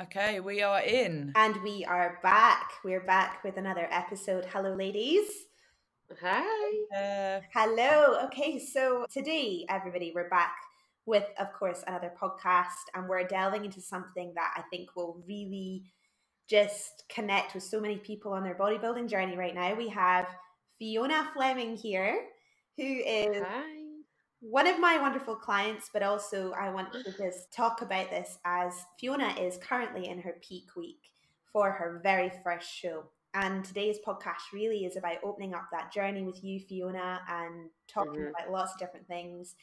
Okay, we are in. And we are back. We're back with another episode. Hello, ladies. Hi. Hello. Okay, so today, everybody, we're back with, of course, another podcast, and we're delving into something that I think will really just connect with so many people on their bodybuilding journey right now. We have Fiona Fleming here, who is Hi. one of my wonderful clients, but also I want to just talk about this as Fiona is currently in her peak week for her very first show. And today's podcast really is about opening up that journey with you, Fiona, and talking about lots of different things.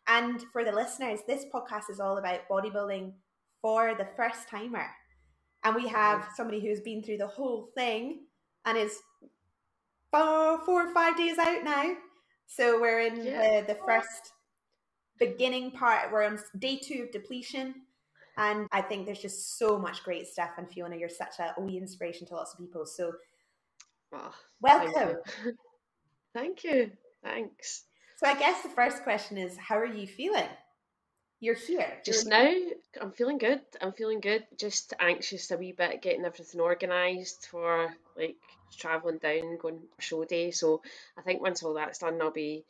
And for the listeners, this podcast is all about bodybuilding for the first timer. And we have somebody who's been through the whole thing and is 4 or 5 days out now. So we're in the first beginning part. We're on day 2 of depletion, and I think there's just so much great stuff. And Fiona, you're such a wee inspiration to lots of people. So welcome. Thank you. Thanks. So I guess the first question is, how are you feeling? You're here. Just now, I'm feeling good. Just anxious a wee bit, getting everything organised for travelling down, going for show day. So I think once all that's done, I'll be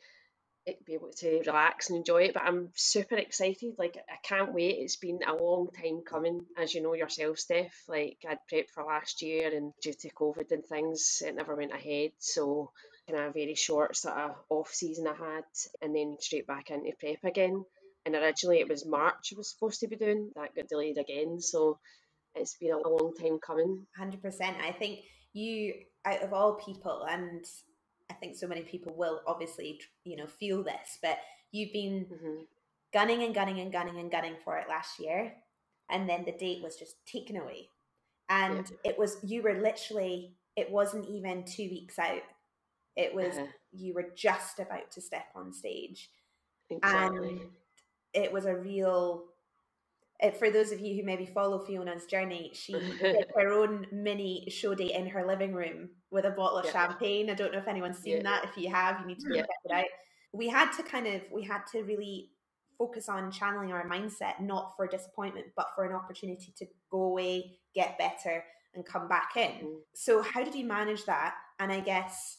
able to relax and enjoy it. But I'm super excited. I can't wait. It's been a long time coming, as you know yourself, Steff. I'd prepped for last year, and due to COVID and things, it never went ahead. So kind of a very short sort of off season I had, and then straight back into prep again. And originally it was March I was supposed to be doing. That got delayed again. So it's been a long time coming. 100%. I think you, out of all people, and I think so many people will obviously, feel this, but you've been gunning and gunning and gunning and gunning for it last year. And then the date was just taken away. And you were literally, it wasn't even 2 weeks out. It was, you were just about to step on stage. Exactly. And it was a real, for those of you who maybe follow Fiona's journey, she did her own mini show day in her living room with a bottle of champagne. I don't know if anyone's seen that. If you have, you need to check it out. We had to really focus on channeling our mindset, not for disappointment, but for an opportunity to go away, get better, and come back in. So how did you manage that? And I guess,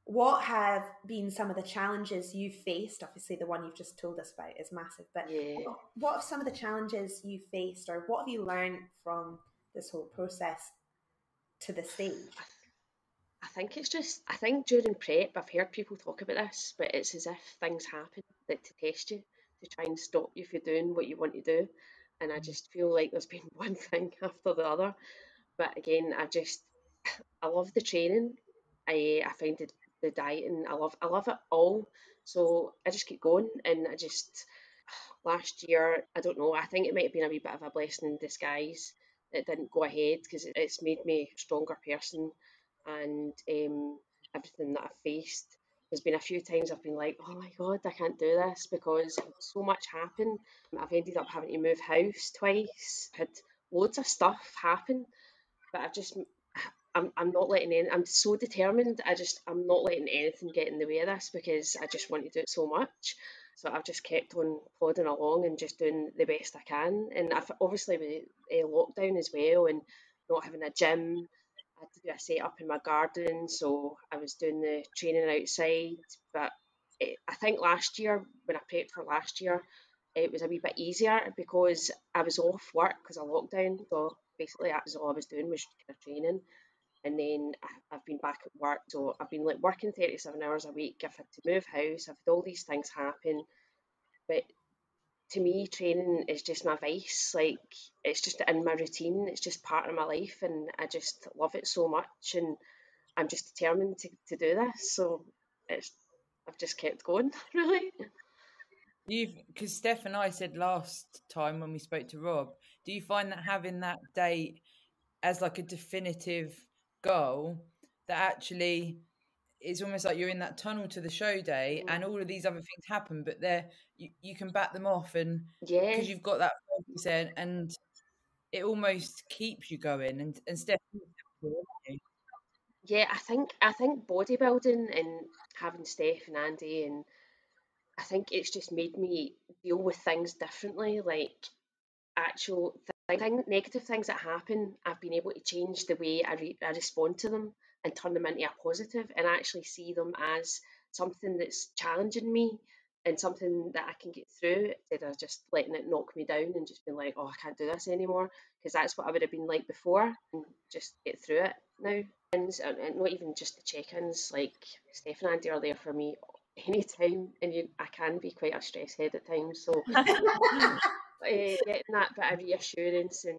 what have been some of the challenges you've faced? Obviously, the one you've just told us about is massive, but what are some of the challenges you faced, or what have you learned from this whole process to the stage? I think during prep, I've heard people talk about this, but it's as if things happen that to test you, to try and stop you from doing what you want to do. And I just feel like there's been one thing after the other. But again, I love the training. I find the dieting, I love it all. So I just keep going, and last year, I don't know, I think it might have been a wee bit of a blessing in disguise. It didn't go ahead because it's made me a stronger person, and everything that I've faced. There's been a few times I've been like, oh my God, I can't do this because so much happened. I've ended up having to move house twice, had loads of stuff happen, but I'm not letting I'm so determined. I'm not letting anything get in the way of this because I just want to do it so much. So I've just kept on plodding along and just doing the best I can. And I've obviously with lockdown as well, and not having a gym, I had to do a setup in my garden. So I was doing the training outside. But I think last year, when I prepped for last year, it was a wee bit easier because I was off work because of lockdown. So basically, that was all I was doing, was kind of training. And then I've been back at work, so I've been working 37 hours a week. I've had to move house. I've had all these things happen, but to me, training is just my vice. It's just in my routine. It's just part of my life, and I just love it so much. And I'm just determined to do this. So I've just kept going, really. Because Steff and I said last time when we spoke to Rob, do you find that having that date as a definitive goal, that actually it's almost like you're in that tunnel to the show day and all of these other things happen, but you can back them off, and because you've got that focus and it almost keeps you going. And Steff, I think bodybuilding and having Steff and Andy, and I think it's just made me deal with things differently, actual negative things that happen, I've been able to change the way I respond to them and turn them into a positive, and actually see them as something that's challenging me and something that I can get through, instead of just letting it knock me down and just being like, oh, I can't do this anymore, because that's what I would have been like before, and just get through it now. And not even just the check-ins, like Steph and Andy are there for me anytime, and I can be quite a stress head at times, so getting that bit of reassurance and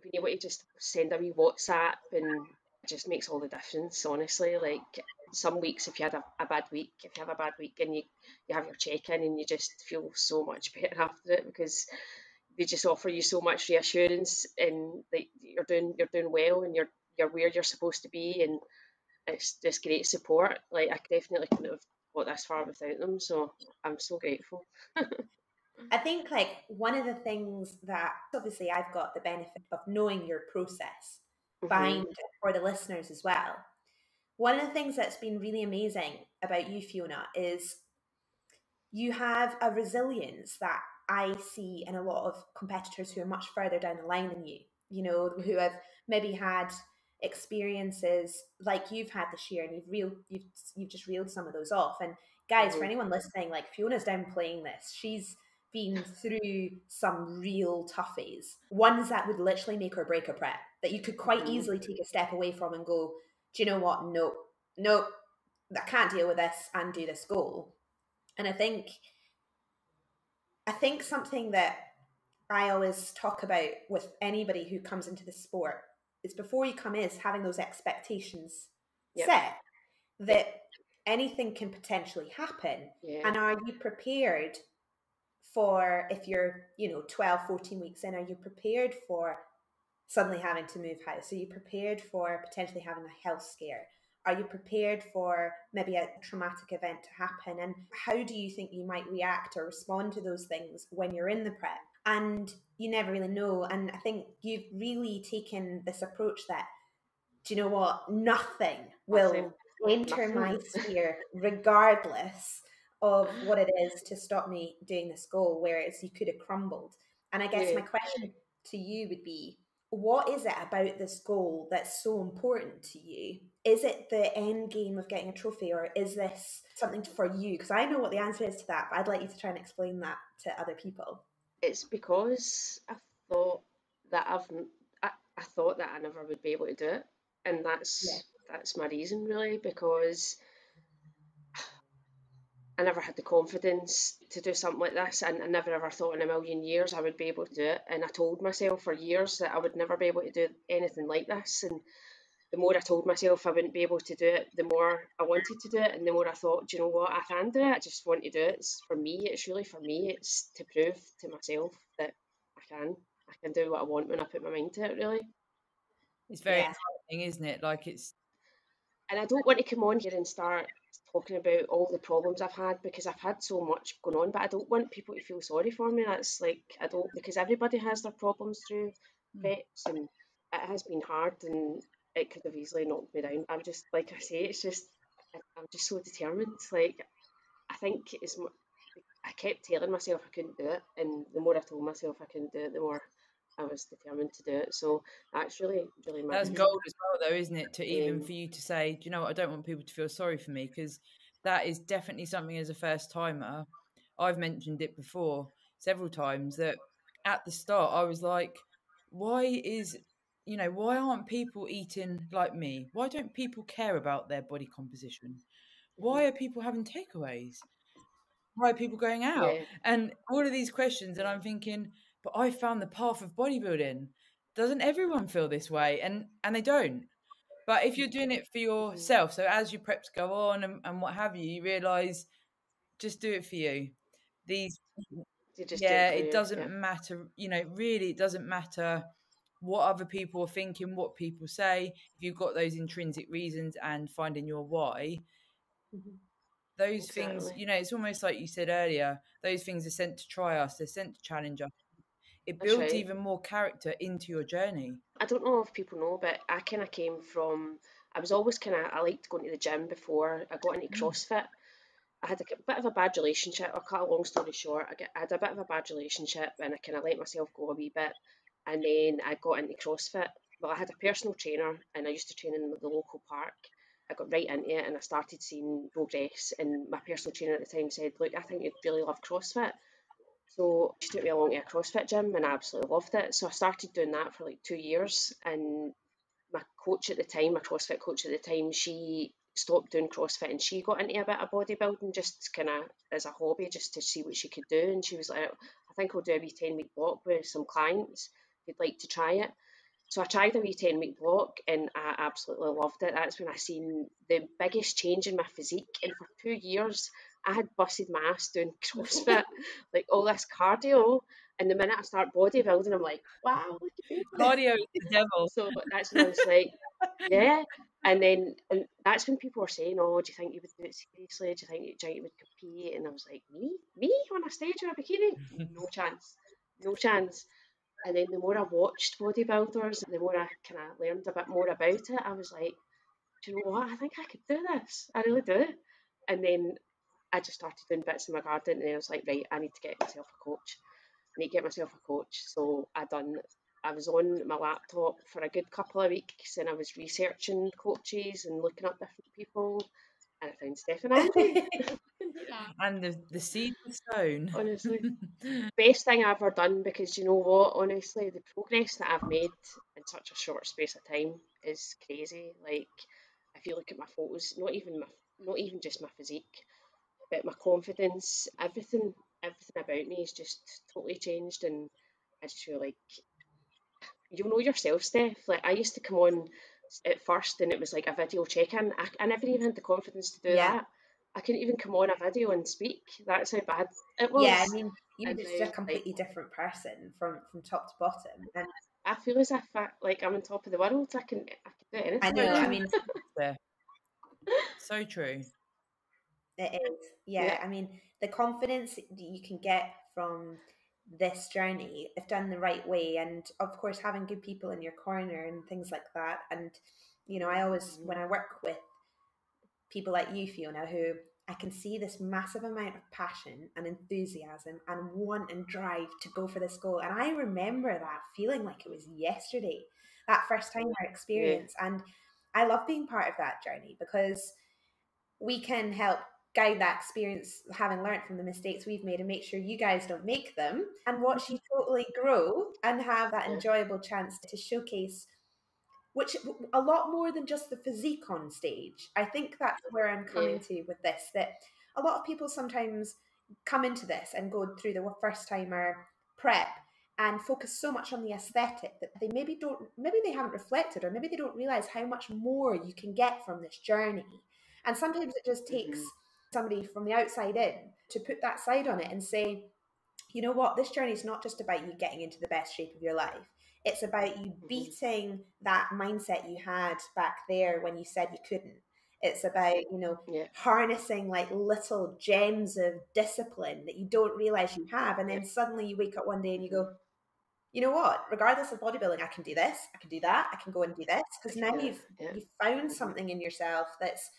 being able to just send a wee WhatsApp, and it just makes all the difference, honestly. Like, some weeks, if you had a bad week, if you have a bad week and you have your check-in, and you just feel so much better after it, because they just offer you so much reassurance, and that you're doing well, and you're where you're supposed to be, and it's just great support. Like, I definitely couldn't have got this far without them, so I'm so grateful. I think, like, one of the things that, obviously, I've got the benefit of knowing your process behind it for the listeners as well. One of the things that's been really amazing about you, Fiona, is you have a resilience that I see in a lot of competitors who are much further down the line than you know, who have maybe had experiences like you've had this year, and you've just reeled some of those off. And guys, for anyone listening, like, Fiona's downplaying this. She's been through some real toughies, ones that would literally make or break a prep, that you could quite easily take a step away from and go, do you know what? Nope, I can't deal with this and do this goal. And I think something that I always talk about with anybody who comes into the sport is, before you come in, is having those expectations set that anything can potentially happen. And are you prepared for, if you're, 12, 14 weeks in, are you prepared for suddenly having to move house? Are you prepared for potentially having a health scare? Are you prepared for maybe a traumatic event to happen? And how do you think you might react or respond to those things when you're in the prep? And you never really know. And I think you've really taken this approach that, do you know what? Nothing will enter my sphere regardless of what it is to stop me doing this goal, whereas you could have crumbled. And I guess my question to you would be, what is it about this goal that's so important to you? Is it the end game of getting a trophy, or is this something for you? Because I know what the answer is to that, but I'd like you to try and explain that to other people. It's because I thought that I thought that I never would be able to do it, and that's my reason, really, because I never had the confidence to do something like this, and I never ever thought in a million years I would be able to do it. And I told myself for years that I would never be able to do anything like this, and the more I told myself I wouldn't be able to do it, the more I wanted to do it, and the more I thought, do you know what, I can do it. I just want to do it. It's for me. It's really for me. It's to prove to myself that I can do what I want when I put my mind to it, really. It's very exciting, isn't it? Like, it's... And I don't want to come on here and start talking about all the problems I've had, because I've had so much going on, but I don't want people to feel sorry for me. That's like, I don't, because everybody has their problems through preps, and it has been hard, and it could have easily knocked me down. I'm just, like I say, it's just, I'm just so determined. Like, I think I kept telling myself I couldn't do it, and the more I told myself I couldn't do it, the more I was determined to do it. So that's really, really my That's reason. gold as well, though, isn't it? To even for you to say, do you know what, I don't want people to feel sorry for me, because that is definitely something, as a first timer, I've mentioned it before several times, that at the start I was like, why aren't people eating like me? Why don't people care about their body composition? Why are people having takeaways? Why are people going out? And all of these questions, and I'm thinking, but I found the path of bodybuilding. Doesn't everyone feel this way? And they don't. But if you're doing it for yourself, so as your preps go on and what have you, you realise, just do it for you. It doesn't matter, really, it doesn't matter what other people are thinking, what people say. If you've got those intrinsic reasons and finding your why, those things, it's almost like you said earlier, those things are sent to try us, they're sent to challenge us. It builds even more character into your journey. I don't know if people know, but I kind of came from, I was always I liked going to the gym before I got into CrossFit. I had a bit of a bad relationship. I'll cut a long story short. I had a bit of a bad relationship, and I kind of let myself go a wee bit. And then I got into CrossFit. Well, I had a personal trainer and I used to train in the local park. I got right into it and I started seeing progress. And my personal trainer at the time said, look, I think you'd really love CrossFit. So she took me along to a CrossFit gym and I absolutely loved it. So I started doing that for like 2 years. And my coach at the time, my CrossFit coach at the time, she stopped doing CrossFit and she got into a bit of bodybuilding just kind of as a hobby, just to see what she could do. And she was like, I think I'll do a wee 10-week block with some clients if you'd like to try it. So I tried a wee 10-week block and I absolutely loved it. That's when I seen the biggest change in my physique. And for 2 years, I had busted my ass doing CrossFit, like all this cardio. And the minute I start bodybuilding, I'm like, wow, look at me. Cardio is the devil. So that's when I was like, yeah. And that's when people were saying, oh, do you think you would do it seriously? Do you think you would compete? And I was like, me on a stage in a bikini? No chance. No chance. And then the more I watched bodybuilders, the more I kind of learned a bit more about it. I was like, do you know what? I think I could do this. I really do. And then I just started doing bits in my garden, and then I was like, right, I need to get myself a coach. I need to get myself a coach. So I was on my laptop for a good couple of weeks, and I was researching coaches and looking up different people, and I found Steff and Andy. And the seed was sown. Honestly. Best thing I've ever done, because you know what, honestly, the progress that I've made in such a short space of time is crazy. Like, if you look at my photos, not even just my physique, but my confidence, everything about me is just totally changed. And I just feel like, you'll know yourself, Steph. Like, I used to come on at first and it was like a video check-in. I never even had the confidence to do that. I couldn't even come on a video and speak. That's how bad it was. Yeah, I mean, you're just a completely different person from top to bottom. And I feel as if I'm on top of the world. I can do anything. I know. I mean, so true. It is. Yeah. I mean, the confidence that you can get from this journey, if done the right way, and of course having good people in your corner and things like that. And you know, I always, when I work with people like you, Fiona, who I can see this massive amount of passion and enthusiasm and want and drive to go for this goal. And I remember that feeling like it was yesterday, that first time our experience. And I love being part of that journey because we can help guide that experience, having learned from the mistakes we've made, and make sure you guys don't make them, and watch you totally grow and have that enjoyable chance to showcase, which a lot more than just the physique on stage. I think that's where I'm coming to with this, that a lot of people sometimes come into this and go through the first timer prep and focus so much on the aesthetic that they maybe they haven't reflected, or maybe they don't realize how much more you can get from this journey. And sometimes it just takes somebody from the outside in to put that side on it and say, you know what, this journey is not just about you getting into the best shape of your life. It's about you beating that mindset you had back there when you said you couldn't. It's about, you know, harnessing like little gems of discipline that you don't realize you have. And then suddenly you wake up one day and you go, you know what, regardless of bodybuilding, I can do this, I can do that, I can go and do this. Because now you've found something in yourself that's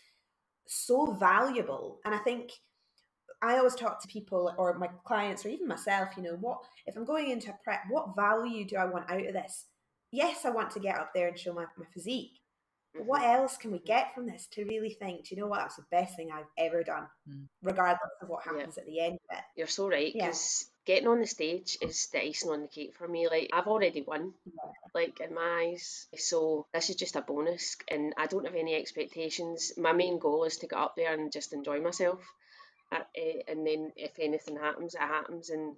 so valuable. And I think I always talk to people or my clients or even myself, you know, what if I'm going into a prep, what value do I want out of this? Yes, I want to get up there and show my physique. But what else can we get from this to really think, do you know what, that's the best thing I've ever done, regardless of what happens at the end of it. You're so right, because getting on the stage is the icing on the cake for me. Like, I've already won, like, in my eyes. So this is just a bonus, and I don't have any expectations. My main goal is to get up there and just enjoy myself. And then if anything happens, it happens, and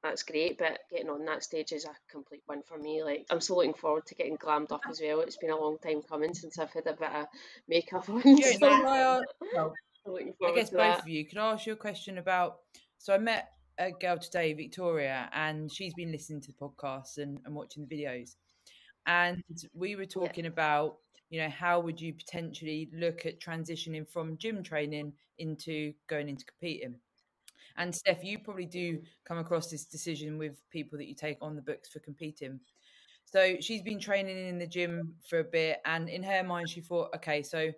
that's great. But getting on that stage is a complete win for me. Like, I'm so looking forward to getting glammed up as well. It's been a long time coming since I've had a bit of makeup on. I guess both of you, could I ask you a question about, so I met a girl today, Victoria, and she's been listening to the podcast and watching the videos, and we were talking about, you know, how would you potentially look at transitioning from gym training into going into competing? And Steff, you probably do come across this decision with people that you take on the books for competing. So she's been training in the gym for a bit, and in her mind she thought, okay, so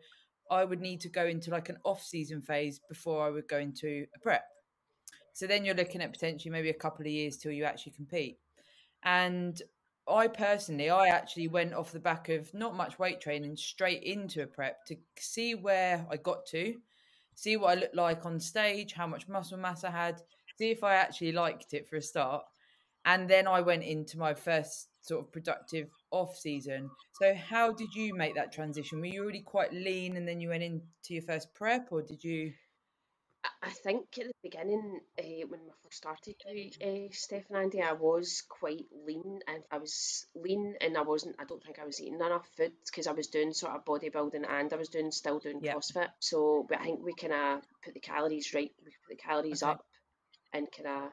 I would need to go into like an off-season phase before I would go into a prep. So then you're looking at potentially maybe a couple of years till you actually compete. And I personally, I actually went off the back of not much weight training straight into a prep to see where I got to, see what I looked like on stage, how much muscle mass I had, see if I actually liked it for a start. And then I went into my first sort of productive off season. So how did you make that transition? Were you already quite lean and then you went into your first prep, or did you? I think at the beginning, when I first started with Steph and Andy, I was quite lean, and I was lean, and I don't think I was eating enough food because I was doing sort of bodybuilding and I was still doing Yeah. CrossFit. So, but I think we kind of put the calories right, we put the calories Okay. up, and kind of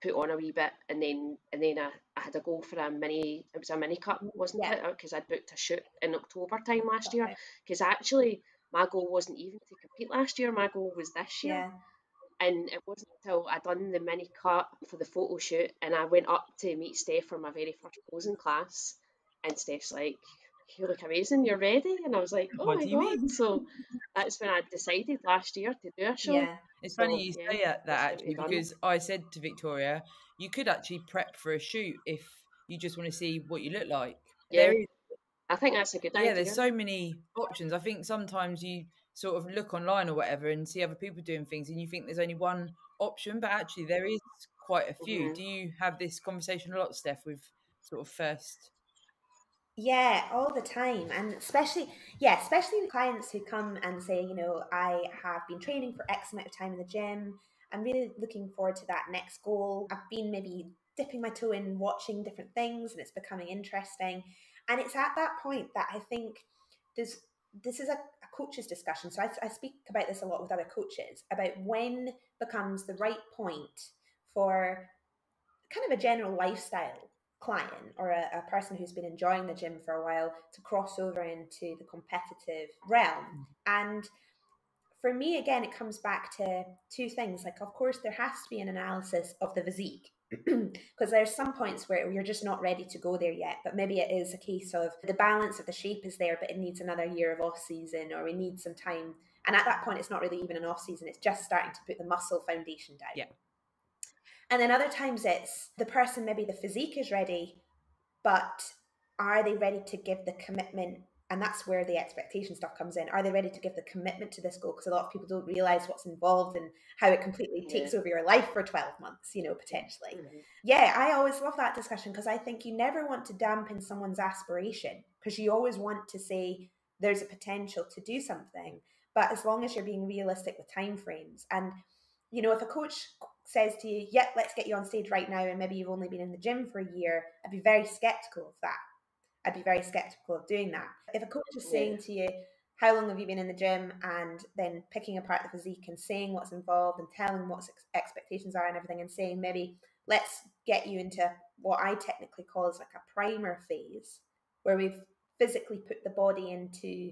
put on a wee bit, and then I had a go for a mini. It was a mini cut, wasn't Yeah. it? Because I'd booked a shoot in October time last year. Okay. Because actually, my goal wasn't even to compete last year. My goal was this year. Yeah. And it wasn't until I done the mini cut for the photo shoot and I went up to meet Steff for my very first posing class, and Steff's like, "You look amazing, you're ready." And I was like, "Oh What my do you god." mean? So that's when I decided last year to do a show. Yeah. It's funny So you yeah, say that that's what actually, we've done. because I said to Victoria, you could actually prep for a shoot if you just want to see what you look like. Yeah, There is, I think that's a good yeah, there's idea. so many options. I think sometimes you sort of look online or whatever and see other people doing things and you think there's only one option, but actually there is quite a few. Hmm. Do you have this conversation a lot, Steph, with sort of first? Yeah, all the time. And especially clients who come and say, I have been training for X amount of time in the gym. I'm really looking forward to that next goal. I've been maybe dipping my toe in watching different things and it's becoming interesting. And it's at that point that I think this is a coach's discussion. So I speak about this a lot with other coaches about when becomes the right point for kind of a general lifestyle client or a person who's been enjoying the gym for a while to cross over into the competitive realm. And for me, again, it comes back to two things. Like, of course, there has to be an analysis of the physique because there's some points where you're just not ready to go there yet, but maybe it is a case of the balance of the shape is there, but it needs another year of off season, or we need some time. And at that point, it's not really even an off season, it's just starting to put the muscle foundation down. Yeah. And then other times it's the person, maybe the physique is ready, but are they ready to give the commitment? And that's where the expectation stuff comes in. Are they ready to give the commitment to this goal? Because a lot of people don't realize what's involved and how it completely takes over your life for 12 months, potentially. Mm-hmm. Yeah, I always love that discussion because I think you never want to dampen someone's aspiration because you always want to say there's a potential to do something. But as long as you're being realistic with timeframes, and if a coach says to you, "Yeah, let's get you on stage right now," and maybe you've only been in the gym for a year, I'd be very skeptical of that. I'd be very skeptical of doing that. If a coach is saying to you, "How long have you been in the gym?" and then picking apart the physique and saying what's involved and telling what expectations are and everything, and saying maybe let's get you into what I technically call as like a primer phase, where we've physically put the body into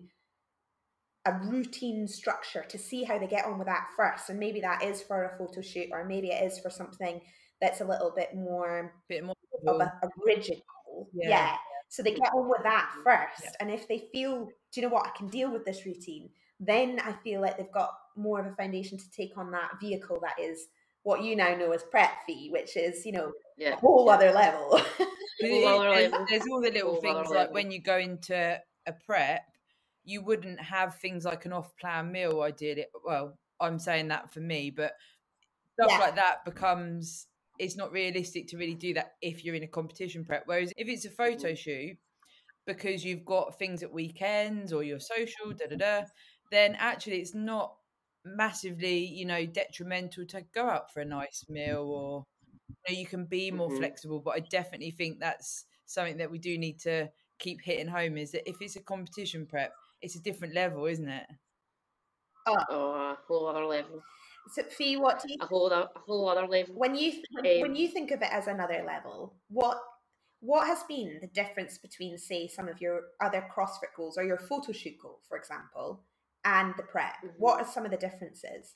a routine structure to see how they get on with that first. And maybe that is for a photo shoot, or maybe it is for something that's a little bit more of a original. Yeah. So they get on with that first. Yeah. And if they feel, do you know what, I can deal with this routine, then I feel like they've got more of a foundation to take on that vehicle that is what you now know as prep fee, which is, a whole other level. There's all the little things like when you go into a prep, you wouldn't have things like an off-plan meal ideally. Well, I'm saying that for me, but stuff like that becomes, it's not realistic to really do that if you're in a competition prep. Whereas if it's a photo shoot, because you've got things at weekends or your social, then actually it's not massively, detrimental to go out for a nice meal, or you can be more flexible. But I definitely think that's something that we do need to keep hitting home, is that if it's a competition prep, it's a different level, isn't it? A whole other level. So, Fee, what do you? A whole other level. When you think of it as another level, what has been the difference between, say, some of your other CrossFit goals or your photo shoot goal, for example, and the prep? What are some of the differences?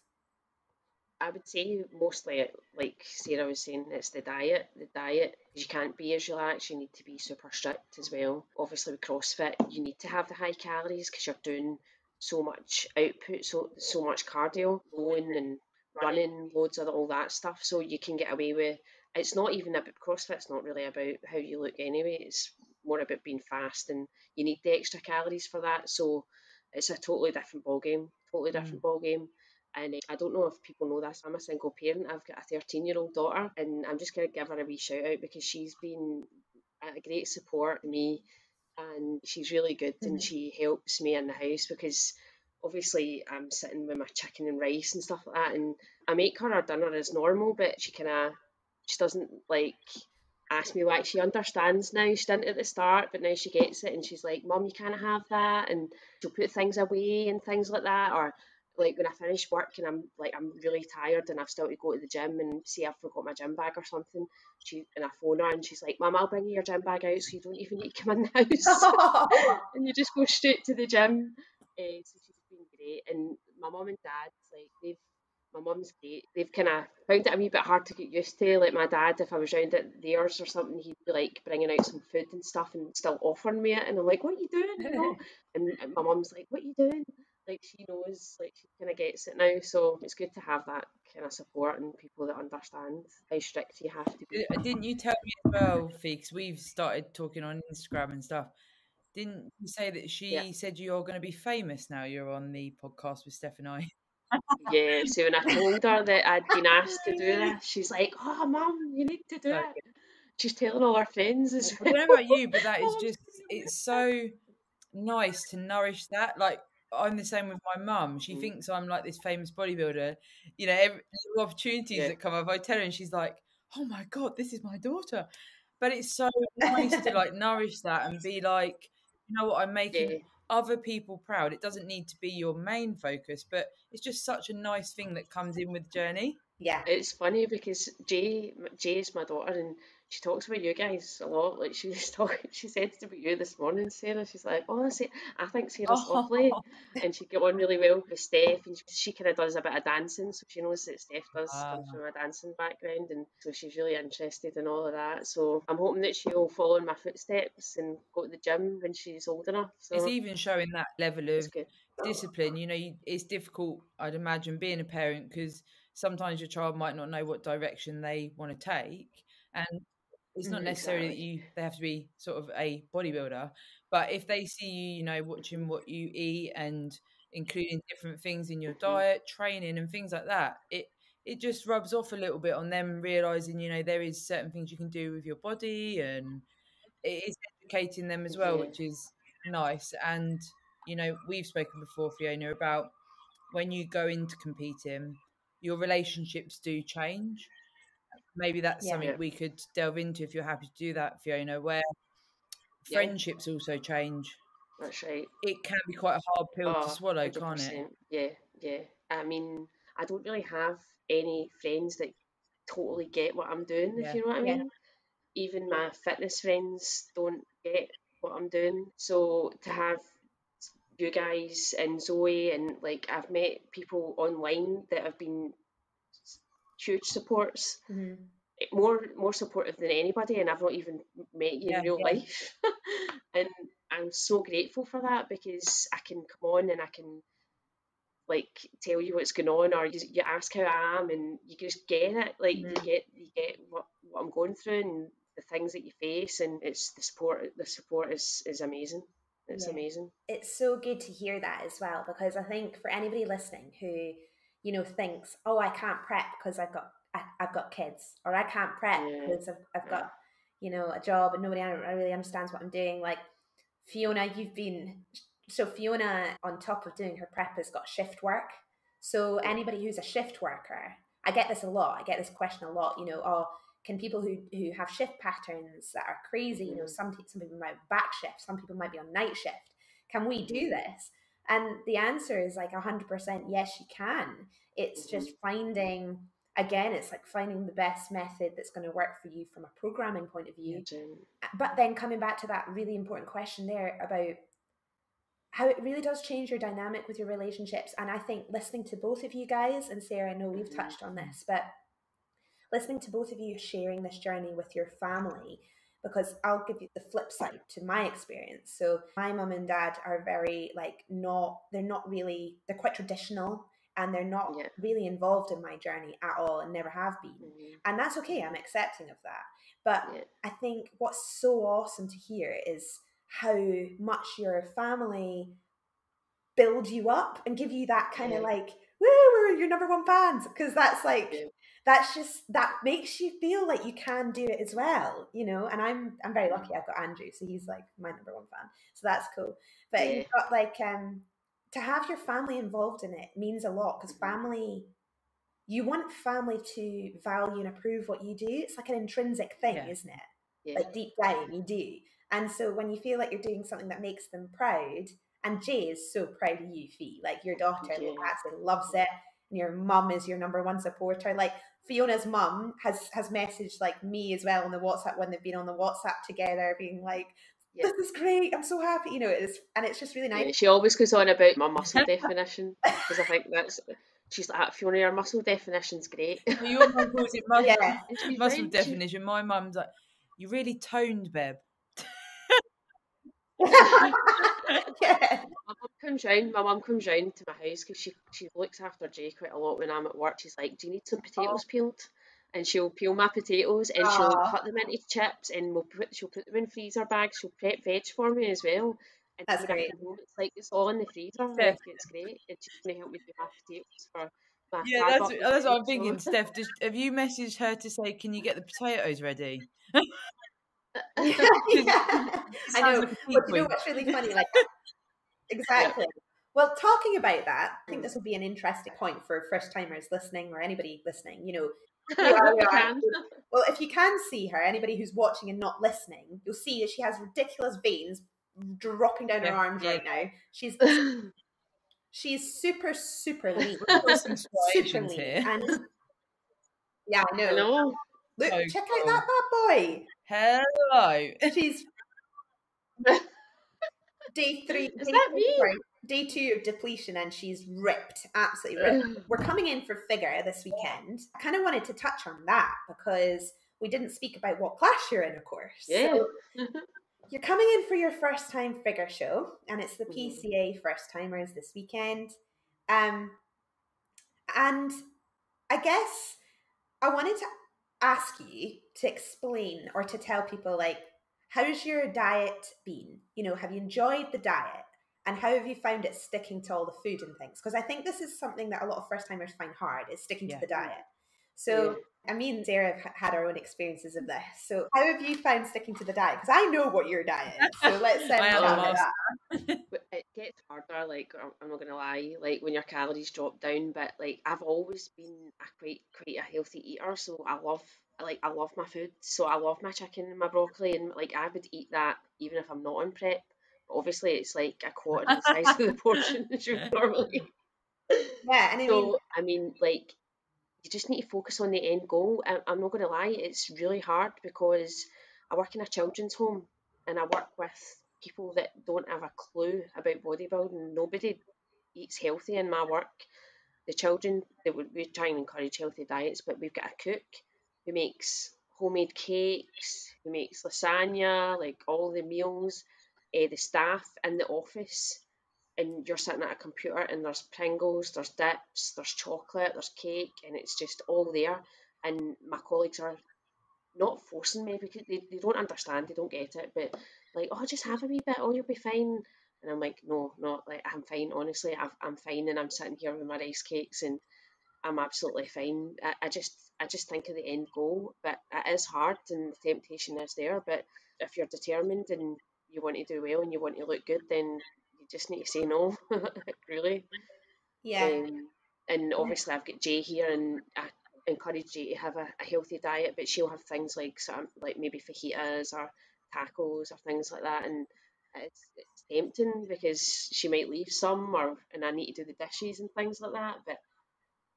I would say mostly, like Sarah was saying, it's the diet. The diet, you can't be as relaxed, you need to be super strict as well. Obviously with CrossFit, you need to have the high calories because you're doing so much output, so much cardio, rowing and running, loads of all that stuff. So you can get away with it's not even about CrossFit's not really about how you look anyway. It's more about being fast, and you need the extra calories for that. So it's a totally different ball game. Totally different ball game. And I don't know if people know this. I'm a single parent. I've got a 13-year-old daughter, and I'm just going to give her a wee shout out because she's been a great support to me, and she's really good, and she helps me in the house because obviously I'm sitting with my chicken and rice and stuff like that, and I make her dinner as normal, but she doesn't like ask me what she understands now. She didn't at the start, but now she gets it, and she's like, "Mum, you can't have that," and she'll put things away and things like that. Or like when I finish work and I'm really tired and I've still to go to the gym and see I've forgot my gym bag or something, I phone her and she's like, "Mum, I'll bring you your gym bag out, so you don't even need to come in the house." And you just go straight to the gym. So she's been great, and my mum and dad, my mum's great. They've kind of found it a wee bit hard to get used to. Like my dad, if I was round at theirs or something, he'd be like bringing out some food and stuff and still offering me it. And I'm like, "What are you doing?" You know? And my mum's like, "What are you doing?" Like she knows, like she kind of gets it now. So it's good to have that kind of support and people that understand how strict you have to be. Didn't you tell me as well, Fee, 'cause we've started talking on Instagram and stuff. Didn't you say that Yeah. she said you're going to be famous now you're on the podcast with Steff and I? Yeah, so when I told her that I'd been asked to do this, she's like, "Oh, Mum, you need to do So it." She's telling all her friends as I well. don't know about you, but that is Oh, just, it's so nice to nourish that. Like, I'm the same with my mum. She thinks I'm like this famous bodybuilder. You know, every little opportunities yeah, that come up, I tell her, and she's like, "Oh my God, this is my daughter." But it's so nice to like nourish that and be like, you know what, I'm making yeah. other people proud. It doesn't need to be your main focus, but it's just such a nice thing that comes in with the journey. Yeah. It's funny because Jay is my daughter, and she talks about you guys a lot. Like she was talking, she said about you this morning, Sarah. She's like, "Oh, I think Sarah's lovely," Oh, and she get on really well with Steff, and she kind of does a bit of dancing, so she knows that Steff comes from a dancing background, and so she's really interested in all of that. So I'm hoping that she'll follow in my footsteps and go to the gym when she's old enough. it's So even showing that level it's of good. discipline. You know, it's difficult, I'd imagine, being a parent because sometimes your child might not know what direction they want to take, and it's not necessarily Exactly. that they have to be sort of a bodybuilder, but if they see you, you know, watching what you eat and including different things in your diet, training, and things like that, it just rubs off a little bit on them realizing, you know, there is certain things you can do with your body, and it is educating them as well, Yeah. which is nice. And you know, we've spoken before, Fiona, about when you go into competing, your relationships do change. Maybe that's Yeah. something Yeah. we could delve into if you're happy to do that, Fiona, where Yeah. friendships also change. That's right. It can be quite a hard pill to Oh, swallow, can't it? 100%. Yeah, yeah. I mean, I don't really have any friends that totally get what I'm doing, if Yeah. you know what I Yeah. mean. Even my fitness friends don't get what I'm doing. So to have you guys and Zoe, and like I've met people online that have been huge supports, more supportive than anybody, and I've not even met you in Yeah. real life. And I'm so grateful for that because I can come on and I can like tell you what's going on, or you ask how I am, and you just get it. Like you get what I'm going through and the things that you face, and it's the support. The support is amazing. It's Yeah. amazing. It's so good to hear that as well, because I think for anybody listening who, you know, thinks, "Oh, I can't prep because I've got kids," or "I can't prep Yeah, because I've got, you know, a job and nobody really understands what I'm doing." Like Fiona, Fiona, on top of doing her prep, has got shift work. So yeah. anybody who's a shift worker, I get this a lot. I get this question a lot. You know, "Oh, can people who have shift patterns that are crazy, you know, some people might back shift, some people might be on night shift. Can we do this?" And the answer is like 100% yes, you can. It's just finding, again, it's like finding the best method that's going to work for you from a programming point of view. But then coming back to that really important question there about how it really does change your dynamic with your relationships. And I think listening to both of you guys, and Sarah, I know we've touched on this, but listening to both of you sharing this journey with your family, because I'll give you the flip side to my experience. So my mum and dad are very like they're quite traditional and they're not Yeah. really involved in my journey at all and never have been. And that's okay. I'm accepting of that. But I think what's so awesome to hear is how much your family build you up and give you that kind of like, woo, we're your number one fans. Because that's like, that's just, that makes you feel like you can do it as well, you know. And I'm very lucky. I've got Andrew, so he's like my number one fan. So that's cool. But you've got like, to have your family involved in it means a lot, because family, you want family to value and approve what you do. It's like an intrinsic thing, isn't it? Like deep down, you do. And so when you feel like you're doing something that makes them proud, and Jay is so proud of you, Fee. Like your daughter absolutely loves it, and your mum is your number one supporter. Like Fiona's mum has messaged like me as well on the WhatsApp when they've been on the WhatsApp together, being like, "This is great. I'm so happy." You know, it's just really nice. Yeah, she always goes on about my muscle definition, because I think that's. She's like, Fiona, your muscle definition's great. Your mum calls it muscle definition. My mum's like, you really toned, Beb. My mum comes round to my house because she looks after Jay quite a lot when I'm at work. She's like, do you need some potatoes peeled? And she'll peel my potatoes and she'll cut them into chips, and she'll put them in freezer bags. She'll prep veg for me as well. And that's great. It's like it's all in the freezer. Like, it's great. And she's going to help me do my potatoes for my that's what I'm thinking. Steff, have you messaged her to say, can you get the potatoes ready? I know. But you know what's really funny? Like, exactly. Well, talking about that, I think this will be an interesting point for first timers listening, or anybody listening. You know, well, if you can see her, anybody who's watching and not listening, you'll see that she has ridiculous veins dropping down her arms right now. She's super, super lean. Super lean. Here. And I know. Look, check out that bad boy. Hello. She's day 3. Is that me? Sorry, day 2 of depletion, and she's ripped, absolutely ripped. We're coming in for figure this weekend. I kind of wanted to touch on that because we didn't speak about what class you're in, of course. So you're coming in for your first time figure show, and it's the PCA first timers this weekend. And I guess I wanted to ask you to explain or to tell people, like, how's your diet been? You know, have you enjoyed the diet? And how have you found it sticking to all the food and things? Because I think this is something that a lot of first timers find hard, is sticking to the diet. So, me and Sarah have had our own experiences of this. So, how have you found sticking to the diet? Because I know what your diet is. So, let's chat about that. It gets harder, like, I'm not going to lie, like, when your calories drop down. But, like, I've always been quite a healthy eater. So, I love my food. So, I love my chicken and my broccoli. And, like, I would eat that even if I'm not on prep. But obviously, it's like a quarter the size of the portion as you normally. Yeah, and I mean, like, you just need to focus on the end goal. I'm not going to lie, it's really hard because I work in a children's home and I work with people that don't have a clue about bodybuilding. Nobody eats healthy in my work. The children, we try and encourage healthy diets, but we've got a cook who makes homemade cakes, who makes lasagna, like all the meals, the staff in the office. And you're sitting at a computer and there's Pringles, there's dips, there's chocolate, there's cake, and it's just all there. And my colleagues are not forcing me because they don't understand, they don't get it, but like, oh, just have a wee bit, oh, you'll be fine. And I'm like, no, like, I'm fine, honestly, I'm fine, and I'm sitting here with my rice cakes and I'm absolutely fine. I just think of the end goal, but it is hard and the temptation is there. But if you're determined and you want to do well and you want to look good, then you just need to say no, really. And obviously I've got Jay here, and I encourage Jay to have a healthy diet, but she'll have things like like maybe fajitas or tacos or things like that, and it's tempting because she might leave some, and I need to do the dishes and things like that. But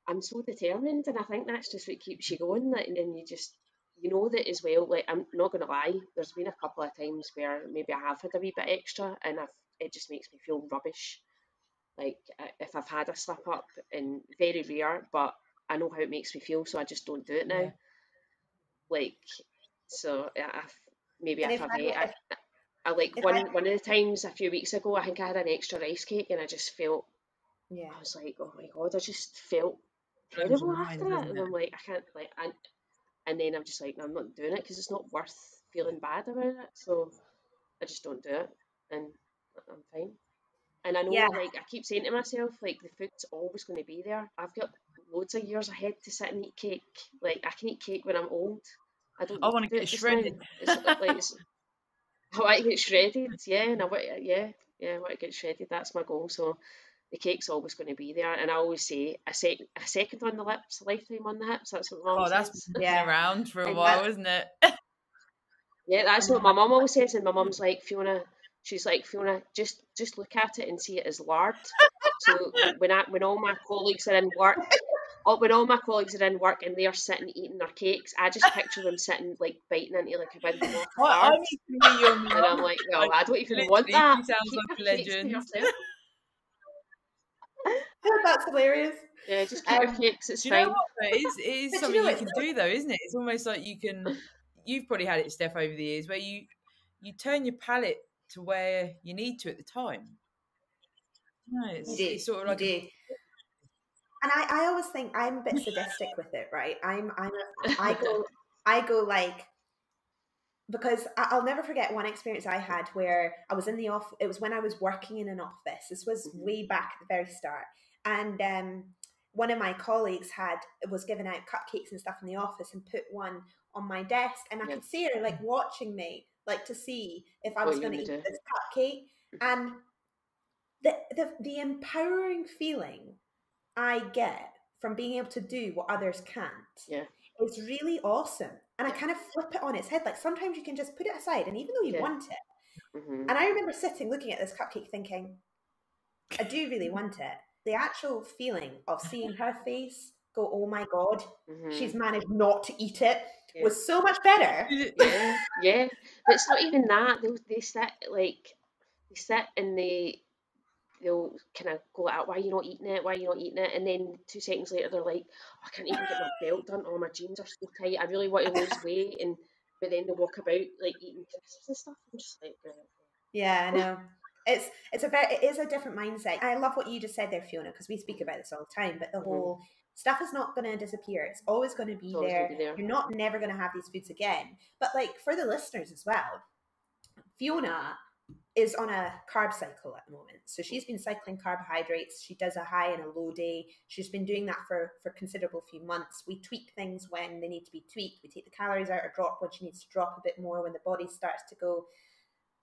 I'm so determined, and I think that's just what keeps you going. And then you know that as well. Like, I'm not going to lie, there's been a couple of times where maybe I have had a wee bit extra, and it just makes me feel rubbish. Like, if I've had a slip up, and very rare, but I know how it makes me feel, so I just don't do it now. Like, so if I've ate, I like one of the times a few weeks ago, I think I had an extra rice cake, and I just felt Yeah. I was like, oh my God, I just felt Blows terrible your mind, after it. doesn't And it? I'm like, I can't, like, and then I'm just like, no, I'm not doing it because it's not worth feeling bad about it. So I just don't do it, and I'm fine. And I know, Yeah. like, I keep saying to myself, like, the food's always going to be there. I've got loads of years ahead to sit and eat cake. Like, I can eat cake when I'm old. I don't I need want to to do get it just now. shredded. It's like, I want to get shredded, yeah, and I want, I want to get shredded. That's my goal. So the cake's always going to be there. And I always say, a second on the lips, a lifetime on the hips. That's what Mum Oh, that's says. been Yeah. around for a And while, That's, isn't it? yeah, that's what my mum always says, and my mum's like, Fiona, she's like, Fiona, just look at it and see it as lard. So when all my colleagues are in work, when all my colleagues are in work and they're sitting eating their cakes, I just picture them sitting like biting into like a big block of I lard, need to meet your and I'm mum. like, well, Like, I don't even want literally, that. she sounds Keep like your a cakes to legend. yourself. that's hilarious. Yeah, just keep your cakes. It's Do you know fine. what? Though? It is But something you it's can do, though, isn't it? It's almost like you can. You've probably had it, Steph, over the years, where you turn your palate to where you need to at the time. No, you it's do, sort of you like do. And I always think I'm a bit sadistic with it, right? I go like, because I'll never forget one experience I had where I was in the office. It was when I was working in an office. This was way back at the very start, and one of my colleagues was giving out cupcakes and stuff in the office, and put one on my desk, and I Yeah. could see her like watching me, like to see if I What was you going to would eat do. this cupcake, and the empowering feeling I get from being able to do what others can't Yeah, is really awesome. And I yeah, kind of flip it on its head. Like sometimes you can just put it aside, and even though you yeah. want it, Mhm. and I remember sitting looking at this cupcake thinking, I do really want it. The actual feeling of seeing her face go, oh my God, she's Mhm. managed not to eat it, Yeah. was so much better. Yeah, yeah. But it's not even that. They sit and they'll kind of go like, why are you not eating it? Why are you not eating it? And then 2 seconds later, they're like, oh, I can't even get my belt done. Oh, my jeans are so tight. I really want to lose weight. But then they walk about like eating crisps and stuff. I'm just like, Yeah, I know. It is a different mindset. I love what you just said there, Fiona, because we speak about this all the time. But the Mhm. whole stuff is not going to disappear. It's always going to It's be always going there. to be there. You're not never going to have these foods again. But like for the listeners as well, Fiona is on a carb cycle at the moment. So she's been cycling carbohydrates. She does a high and a low day. She's been doing that for considerable few months. We tweak things when they need to be tweaked. We take the calories out or drop when she needs to drop a bit more, when the body starts to go,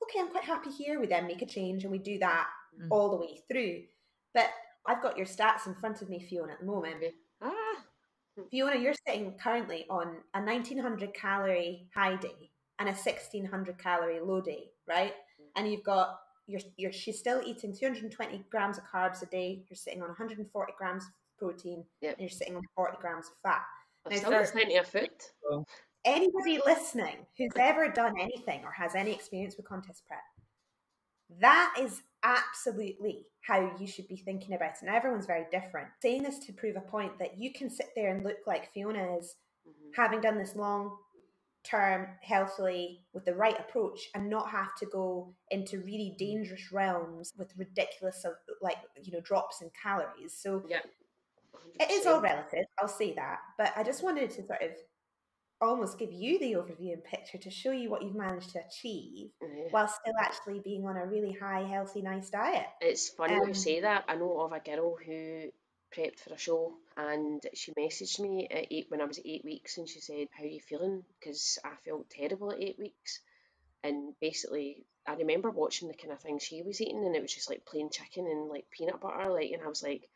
okay, I'm quite happy here. We then make a change, and we do that all the way through. But I've got your stats in front of me, Fiona, at the moment. Okay. Ah. Fiona, you're sitting currently on a 1900 calorie high day and a 1600 calorie low day, right? And you've got she's still eating 220 grams of carbs a day. You're sitting on 140 grams of protein, Yep. and you're sitting on 40 grams of fat. I've Now, still got plenty of food. anybody listening who's ever done anything or has any experience with contest prep, that is absolutely how you should be thinking about it. And everyone's very different. Saying this to prove a point that you can sit there and look like Fiona is, having done this long term healthily with the right approach, and not have to go into really dangerous realms with ridiculous drops in calories. So Yeah. it is all 100%. relative, I'll say that. But I just wanted to sort of almost give you the overview and picture to show you what you've managed to achieve while still actually being on a really high, healthy, nice diet. It's funny you say that. I know of a girl who prepped for a show, and she messaged me when I was at 8 weeks, and she said, how are you feeling? Because I felt terrible at 8 weeks. And basically, I remember watching the kind of things she was eating, and it was just like plain chicken and like peanut butter, and I was like,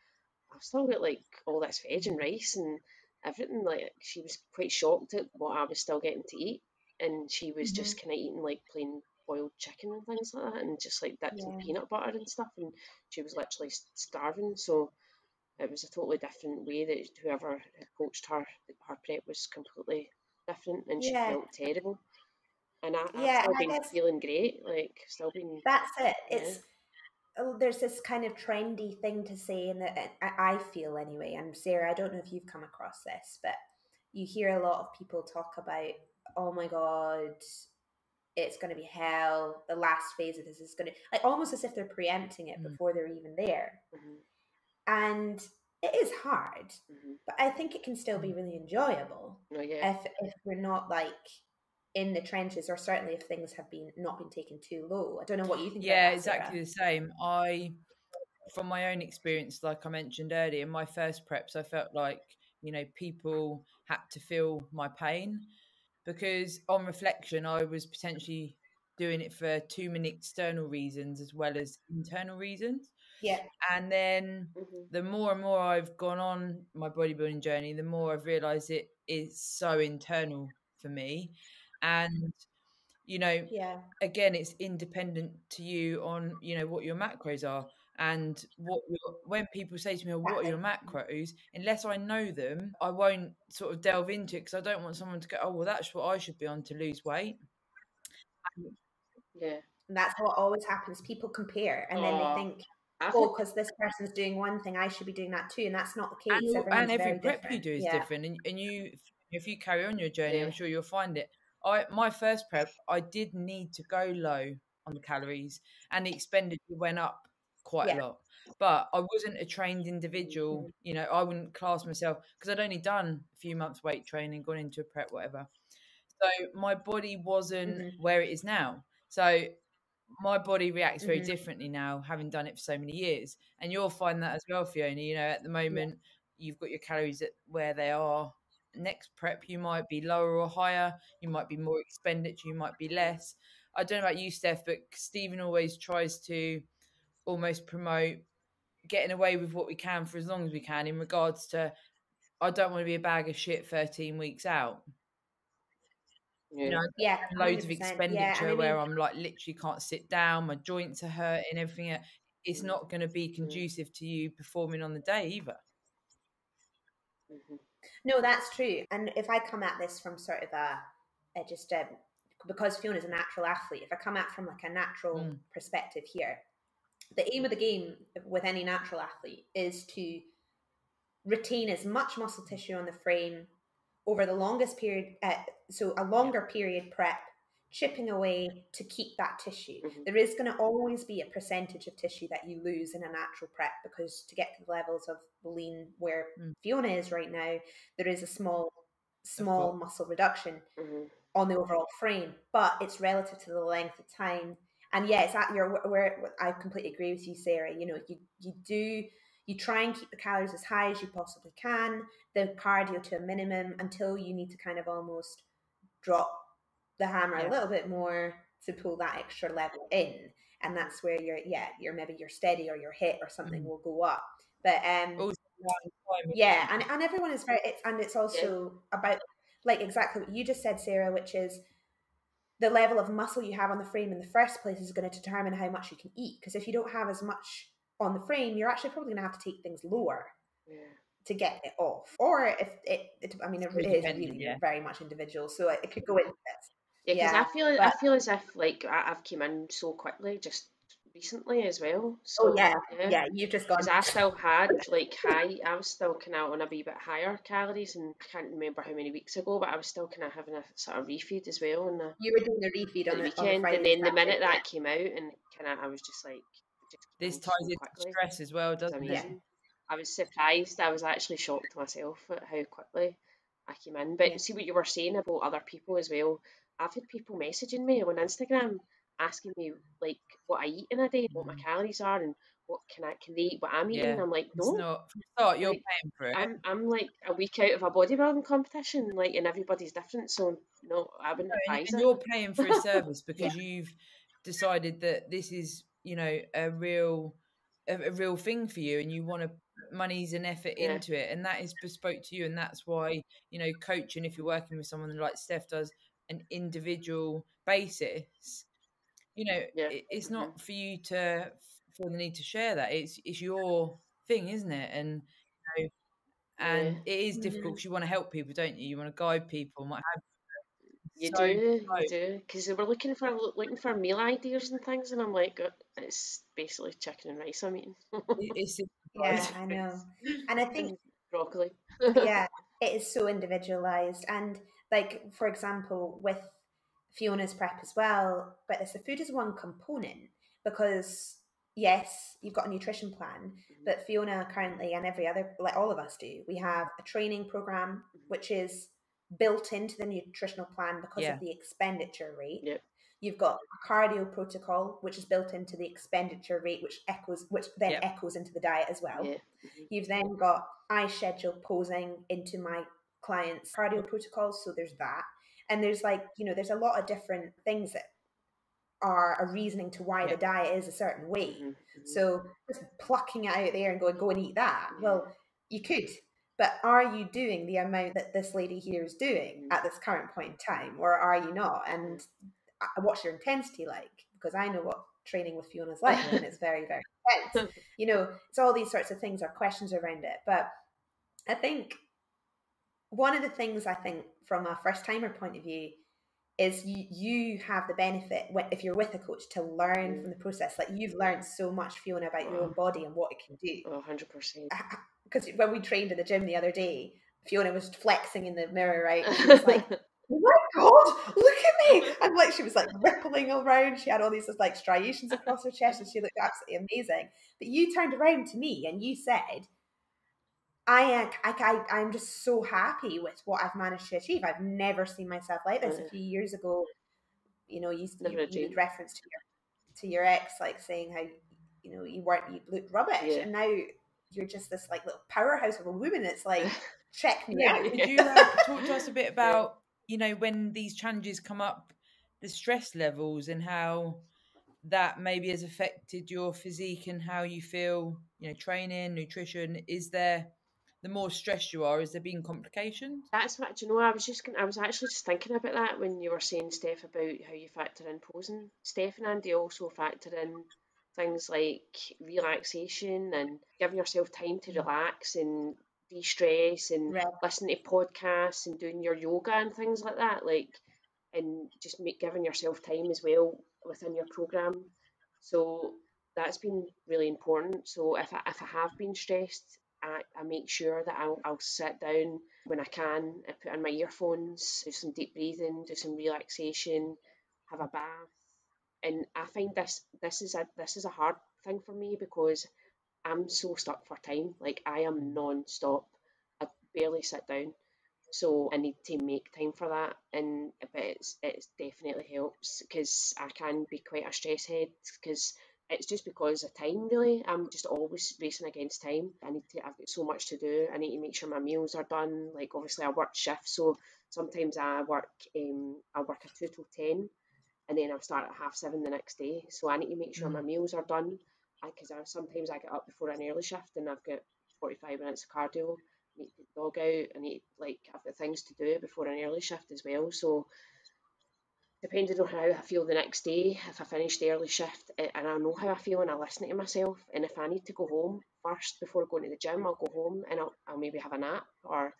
I've still got like all this veg and rice and everything. Like, she was quite shocked at what I was still getting to eat, and she was just kind of eating like plain boiled chicken and things like that, and just like dipped in peanut butter and stuff, and she was literally starving. So it was a totally different way that whoever had coached her, her prep was completely different, and she felt terrible. And I've still I been guess feeling great, like still been. that's it. Yeah. There's this kind of trendy thing to say, and that I feel anyway. And Sarah, I don't know if you've come across this, but you hear a lot of people talk about, oh my God, it's going to be hell. The last phase of this is going to, like, almost as if they're preempting it before they're even there. And it is hard, but I think it can still be really enjoyable if we're not like in the trenches, or certainly if things have not been taken too low. I don't know what you think about that, exactly Sarah. the same. From my own experience, like I mentioned earlier, in my first preps, I felt like, people had to feel my pain, because on reflection, I was potentially doing it for too many external reasons as well as internal reasons. Yeah. And then the more and more I've gone on my bodybuilding journey, the more I've realized it is so internal for me. And, again, it's independent to you on, what your macros are. And when people say to me, what are your macros? Unless I know them, I won't sort of delve into it, because I don't want someone to go, oh, well, that's what I should be on to lose weight. Yeah. And that's what always happens. People compare, and then they think, because this person's doing one thing, I should be doing that too. And that's not the case. And every very prep different. you do is different. And you, if you carry on your journey, I'm sure you'll find it. My first prep, I did need to go low on the calories, and the expenditure went up quite a lot. But I wasn't a trained individual. I wouldn't class myself, because I'd only done a few months weight training, gone into a prep, whatever. So my body wasn't where it is now. So my body reacts very differently now, having done it for so many years. And you'll find that as well, Fiona. At the moment, you've got your calories at where they are. Next prep, you might be lower or higher. You might be more expenditure. You might be less. I don't know about you, Steff, but Stephen always tries to almost promote getting away with what we can for as long as we can, in regards to, I don't want to be a bag of shit 13 weeks out. Loads of expenditure where I'm like literally can't sit down, my joints are hurting, everything. It's not going to be conducive to you performing on the day either. No, that's true. And if I come at this from sort of because Fiona's a natural athlete, if I come at from like a natural perspective here, the aim of the game with any natural athlete is to retain as much muscle tissue on the frame over the longest period, so a longer period prep, chipping away to keep that tissue. There is going to always be a percentage of tissue that you lose in a natural prep, because to get to the levels of lean where Fiona is right now, there is a small muscle reduction on the overall frame, but it's relative to the length of time. And it's at where I completely agree with you, Sarah. You try and keep the calories as high as you possibly can, the cardio to a minimum, until you need to kind of almost drop the hammer a little bit more to pull that extra level in. And that's where maybe your steady or your hit or something will go up. But and everyone is it's also about like exactly what you just said, Sarah, which is the level of muscle you have on the frame in the first place is going to determine how much you can eat. Because if you don't have as much on the frame, you're actually probably going to have to take things lower to get it off. Or if it is really very much individual, so it could go into this. Because I feel as if like I've come in so quickly just recently as well. So you've just gone. Because I still had I was still kind of on a wee bit higher calories, and I can't remember how many weeks ago, but I was still kind of having a sort of refeed as well. And you were doing the refeed on the weekend, and then the minute that came out, and kind of I was just like, this ties into stress as well, doesn't it? I was surprised. I was actually shocked myself at how quickly I came in. But see what you were saying about other people as well. I've had people messaging me on Instagram asking me like what I eat in a day, what my calories are, and what can they eat what I'm eating. I'm like, no, it's not. From the start, you're paying for it. I'm like a week out of a bodybuilding competition, like, and everybody's different. So no, I wouldn't advise it. And you're paying for a service because you've decided that this is, a real thing for you, and you want to put monies and effort into it, and that is bespoke to you. And that's why, coaching, if you're working with someone like Steff does, an individual basis, it's not for you to feel the need to share that. It's your thing, isn't it? And and it is difficult because you want to help people, don't you? You want to guide people and what have you. You do, because they were looking for meal ideas and things, and I'm like, it's basically chicken and rice I'm eating. I know, and I think broccoli. it is so individualized, and like for example with Fiona's prep as well, but the food is one component, because yes, you've got a nutrition plan, but Fiona currently, and every other, like all of us do, we have a training program which is built into the nutritional plan because of the expenditure rate. Yep. You've got a cardio protocol which is built into the expenditure rate, which then echoes into the diet as well. You've then got I schedule posing into my clients' cardio protocols, so there's that. And there's there's a lot of different things that are a reasoning to why the diet is a certain way. So just plucking it out there and go and eat that, well, you could, but are you doing the amount that this lady here is doing at this current point in time, or are you not? And what's your intensity like? Because I know what training with Fiona's like, and it's very, very intense. It's all these sorts of things are questions around it. But I think one of the things from a first timer point of view is you have the benefit if you're with a coach to learn from the process. Like you've learned so much, Fiona, about your own body and what it can do. 100%. Because when we trained in the gym the other day, Fiona was flexing in the mirror, right? She was like, "Oh my God, look at me!" And like she was like rippling around. She had all these like striations across her chest, and she looked absolutely amazing. But you turned around to me and you said, I'm just so happy with what I've managed to achieve. I've never seen myself like this. A few years ago, you made reference to your ex, like saying how you looked rubbish, and now you're just this like little powerhouse of a woman. It's like, check me out. Could you talk to us a bit about when these challenges come up, the stress levels, and how that maybe has affected your physique and how you feel, training, nutrition? Is there, the more stressed you are, is there been complications? That's what, I was actually just thinking about that when you were saying, Steff, about how you factor in posing. Steff and Andy also factor in things like relaxation and giving yourself time to relax and de-stress and listen to podcasts and doing your yoga and things like that, and just giving yourself time as well within your program. So that's been really important. So if I have been stressed, I make sure that I'll sit down when I can and put in my earphones, do some deep breathing, do some relaxation, have a bath. And I find this is a hard thing for me because I'm so stuck for time. Like I am non-stop. I barely sit down. So I need to make time for that, but it's definitely helps because I can be quite a stress head because it's just because of time really. I'm just always racing against time. I've got so much to do. I need to make sure my meals are done. Like obviously I work shifts, so sometimes I work a 2 till 10, and then I'll start at 7:30 the next day. So I need to make sure my meals are done because sometimes I get up before an early shift and I've got 45 minutes of cardio. I need to get the dog out. I've got things to do before an early shift as well. So depending on how I feel the next day, if I finish the early shift and I know how I feel and I listen to myself, and if I need to go home first before going to the gym, I'll go home and I'll maybe have a nap, or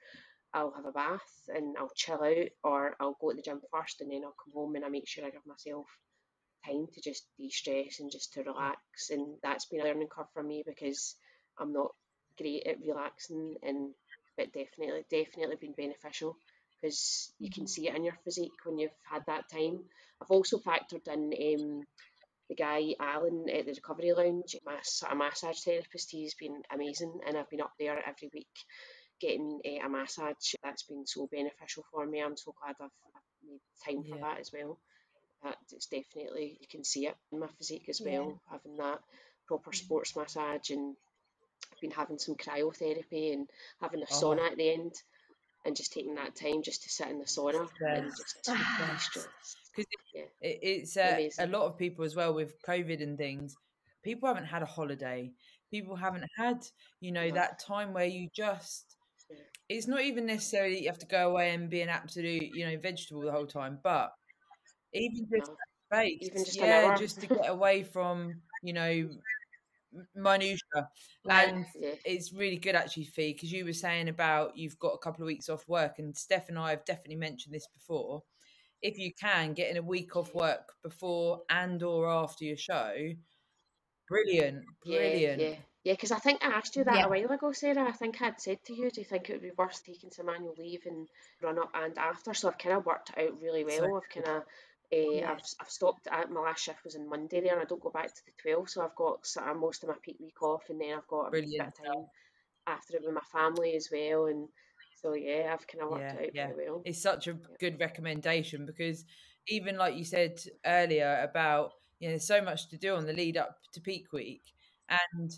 I'll have a bath and I'll chill out, or I'll go to the gym first and then I'll come home and I make sure I give myself time to just de-stress and just to relax. And that's been a learning curve for me because I'm not great at relaxing, but definitely been beneficial because you can see it in your physique when you've had that time. I've also factored in the guy Alan at the recovery lounge, a massage therapist. He's been amazing, and I've been up there every week getting a massage. That's been so beneficial for me. I'm so glad I've made time for that as well. It's definitely, you can see it in my physique as well, having that proper sports massage, and I've been having some cryotherapy and having a sauna at the end, and just taking that time just to sit in the sauna and just de-stress. Because it's a lot of people as well with COVID and things. People haven't had a holiday. People haven't had, that time where you just. It's not even necessarily that you have to go away and be an absolute, vegetable the whole time, but even just space, even just an hour, just to get away from, minutia. And it's really good actually, Fee, because you were saying about you've got a couple of weeks off work, and Steff and I have definitely mentioned this before. If you can, getting a week off work before and or after your show, brilliant. Yeah, because I think I asked you that a while ago, Sarah. I think I had said to you, do you think it would be worth taking some annual leave and run up and after? So I've kind of worked it out really well. I've kind of I've stopped at my last shift was on Monday there, and I don't go back to the 12th, so I've got sort of most of my peak week off, and then I've got a bit Brilliant of time after it with my family as well, and so yeah, I've kind of worked it out very well. It's such a good recommendation, because even like you said earlier about, there's so much to do on the lead up to peak week, and